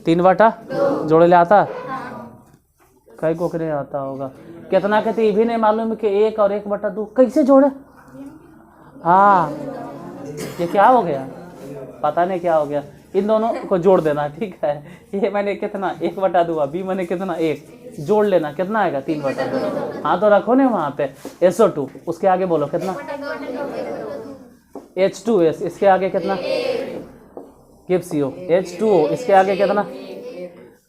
3/2 जोड़ ले आता कई को नहीं आता होगा कितना कहते ये भी नहीं मालूम है कि 1 और 1/2 कैसे जोड़े। हाँ ये क्या हो गया पता नहीं क्या हो गया, इन दोनों को जोड़ देना ठीक है। ये मैंने कितना 1/2 बी मैंने कितना 1 जोड़ लेना कितना आएगा 3/2। हाँ तो रखो ना वहाँ पे SO2 उसके आगे बोलो कितना H2S इसके आगे कितना गिव्स यू H2O इसके आगे कितना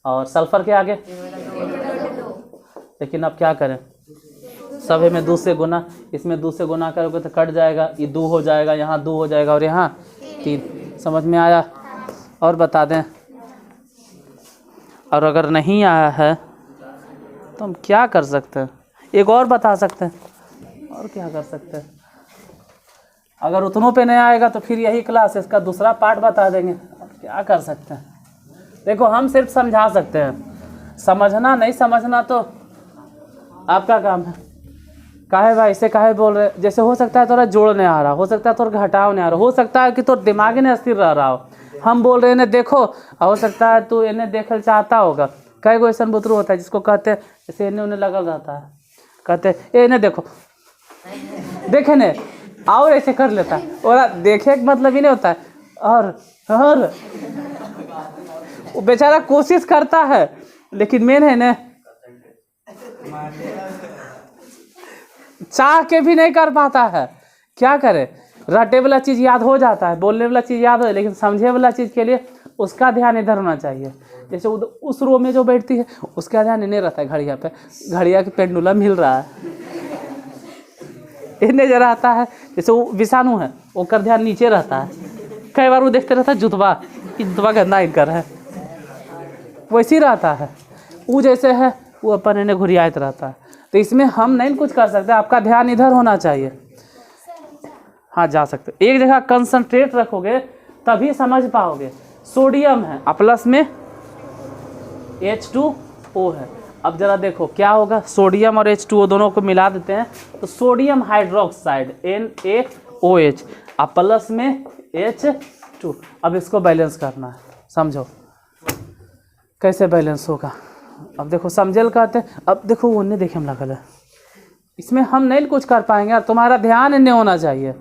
और सल्फर के आगे। लेकिन अब क्या करें सभी में 2 से गुना, इसमें 2 से गुना करोगे तो कट जाएगा, ये 2 हो जाएगा, यहाँ 2 हो जाएगा और यहाँ 3। समझ में आया? और बता दें और अगर नहीं आया है तो हम क्या कर सकते हैं, एक और बता सकते हैं और क्या कर सकते हैं। अगर उतनों पे नहीं आएगा तो फिर यही क्लास इसका दूसरा पार्ट बता देंगे। अब क्या कर सकते हैं, देखो हम सिर्फ समझा सकते हैं, समझना नहीं समझना तो आपका काम है। काहे भाई इसे काहे बोल रहे, जैसे हो सकता है थोड़ा जोड़ नहीं आ रहा, हो सकता है थोड़ा घटाव नहीं आ रहा, हो सकता है कि तो दिमाग ही नहीं स्थिर रह रहा हो। हम बोल रहे हैं देखो, हो सकता है तू इन्हें देखल चाहता होगा। कई गो ऐसा बुतरू होता है जिसको कहते हैं जैसे इन्हें उन्हें लगल रहता है, कहते हैं इन्हें देखो देखे ने और ऐसे कर लेता है, और देखे का मतलब ही नहीं होता है। और वो बेचारा कोशिश करता है लेकिन मेन है ना चाह के भी नहीं कर पाता है। क्या करे, रटे वाला चीज़ याद हो जाता है, बोलने वाला चीज़ याद हो, लेकिन समझे वाला चीज़ के लिए उसका ध्यान इधर होना चाहिए। जैसे उस रो में जो बैठती है उसका ध्यान इन्हें रहता है घड़िया पे, घड़िया की पेंडुलम हिल रहा है इन्हें जरा आता है। जैसे वो विषाणु है उसका ध्यान नीचे रहता है, कई बार वो देखते रहता है जुतवा गंदा इनकर है, वैसे ही रहता है। वो जैसे है वो अपन इन्हें घुरियात रहता है। तो इसमें हम नहीं कुछ कर सकते, आपका ध्यान इधर होना चाहिए। हाँ जा सकते, एक जगह कंसंट्रेट रखोगे तभी समझ पाओगे। सोडियम है और प्लस में H2O है। अब जरा देखो क्या होगा, सोडियम और H2O दोनों को मिला देते हैं तो सोडियम हाइड्रोक्साइड NaOH और प्लस में H2। अब इसको बैलेंस करना है, समझो कैसे बैलेंस होगा। अब देखो समझल कहते हैं, अब देखो वो उन्हें देखे हम लगल है, इसमें हम नहीं कुछ कर पाएंगे और तुम्हारा ध्यान इन्हें होना चाहिए।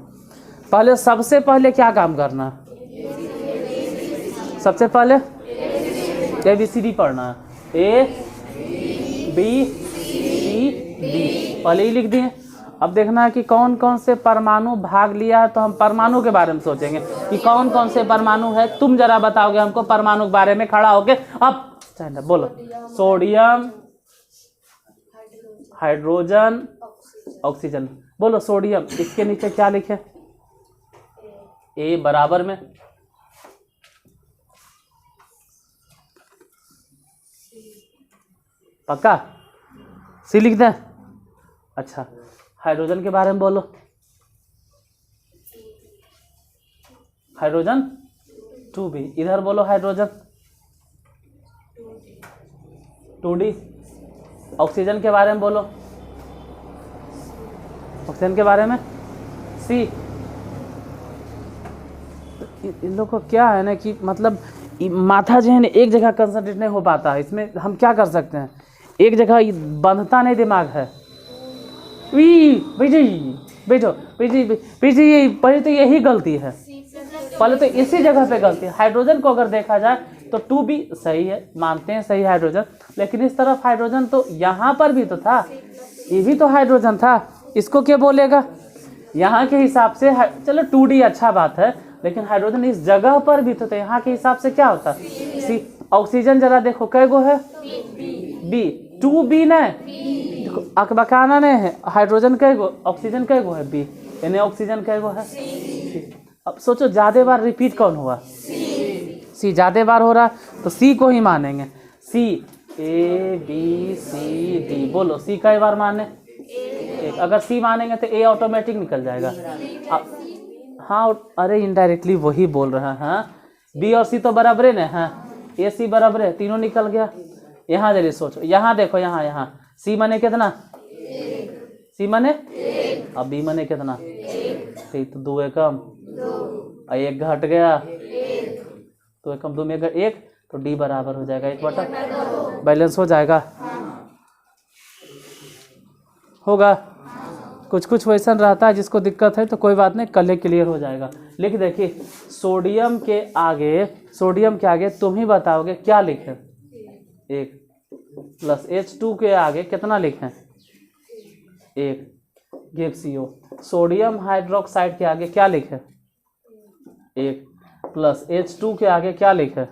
पहले सबसे पहले क्या काम करना है, सबसे पहले ABCD पढ़ना है, ABCD पहले ही लिख दिए। अब देखना है कि कौन कौन से परमाणु भाग लिया है, तो हम परमाणु के बारे में सोचेंगे कि कौन कौन से परमाणु है। तुम जरा बताओगे हमको परमाणु के बारे में खड़ा होके। अब बोलो सोडियम हाइड्रोजन ऑक्सीजन, बोलो सोडियम, इसके नीचे क्या लिखे A बराबर में पक्का C लिख दें। अच्छा हाइड्रोजन के बारे में बोलो, हाइड्रोजन 2B, इधर बोलो हाइड्रोजन 2D। ऑक्सीजन के बारे में बोलो, ऑक्सीजन के बारे में C। इन लोग को क्या है ना कि मतलब माथा जो है ना एक जगह कंसंट्रेट नहीं हो पाता है। इसमें हम क्या कर सकते हैं, एक जगह बंधता नहीं दिमाग है। बैठो पहले तो यही गलती है, पहले तो इसी जगह पे गलती है। हाइड्रोजन को अगर देखा जाए तो 2B सही है, मानते हैं सही हाइड्रोजन, लेकिन इस तरफ हाइड्रोजन तो यहाँ पर भी तो था, ये भी तो हाइड्रोजन था, इसको क्या बोलेगा यहाँ के हिसाब से। चलो 2D अच्छा बात है, लेकिन हाइड्रोजन इस जगह पर भी तो यहाँ के हिसाब से क्या होता C। ऑक्सीजन जरा देखो कै गो है B, 2B नहीं अकबकाना नहीं है, हाइड्रोजन कै गो, ऑक्सीजन कै गो है B, यानी ऑक्सीजन कै गो है C। अब सोचो ज़्यादा बार रिपीट कौन हुआ C, ज़्यादा बार हो रहा तो C को ही मानेंगे। C ABCD बोलो C कई बार माने एक, अगर C मानेंगे तो A ऑटोमेटिक निकल जाएगा। हाँ अरे इनडायरेक्टली वही बोल रहा है। हाँ B और C तो बराबर है ना, हाँ AC बराबर है, तीनों निकल गया। यहाँ जल्दी सोचो, यहाँ देखो, यहाँ C माने कितना सी माने अब बी माने कितना, ठीक, तो 2 एकम 1 घट गया, 2 एकम 2 में 1, तो डी बराबर हो जाएगा 1/2, बैलेंस हो जाएगा, होगा। कुछ कुछ वैसा रहता है जिसको दिक्कत है तो कोई बात नहीं, कल ही क्लियर हो जाएगा। लिख देखिए, सोडियम के आगे तुम ही बताओगे क्या लिखें, 1 प्लस H2 के आगे कितना लिखें, 1 गिव CO। सोडियम हाइड्रोक्साइड के आगे क्या लिखें, 1 प्लस H2 के आगे क्या लिखें,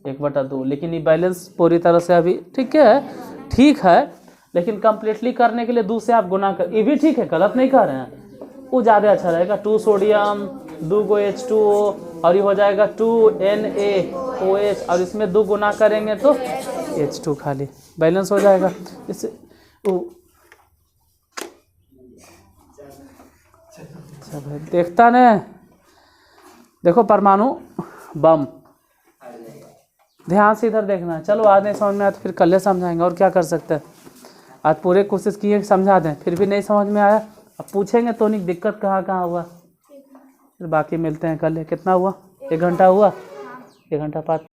1/2। लेकिन ये बैलेंस पूरी तरह से अभी ठीक है, लेकिन कंप्लीटली करने के लिए 2 से आप गुना कर, ये भी ठीक है, गलत नहीं कर रहे हैं, वो ज़्यादा अच्छा रहेगा। 2 सोडियम 2 को H2O और ये हो जाएगा 2NaOH और इसमें 2 गुना करेंगे तो H2 खाली, बैलेंस हो जाएगा। इससे अच्छा भाई देखता ने, देखो परमाणु बम, ध्यान से इधर देखना है। चलो आज नहीं समझ में आया तो फिर कल समझाएंगे, और क्या कर सकते हैं। आज पूरे कोशिश किए समझा दें, फिर भी नहीं समझ में आया अब पूछेंगे तो नहीं दिक्कत कहाँ हुआ, फिर बाकी मिलते हैं कल। कितना हुआ, 1 घंटा हुआ, 1 घंटा 5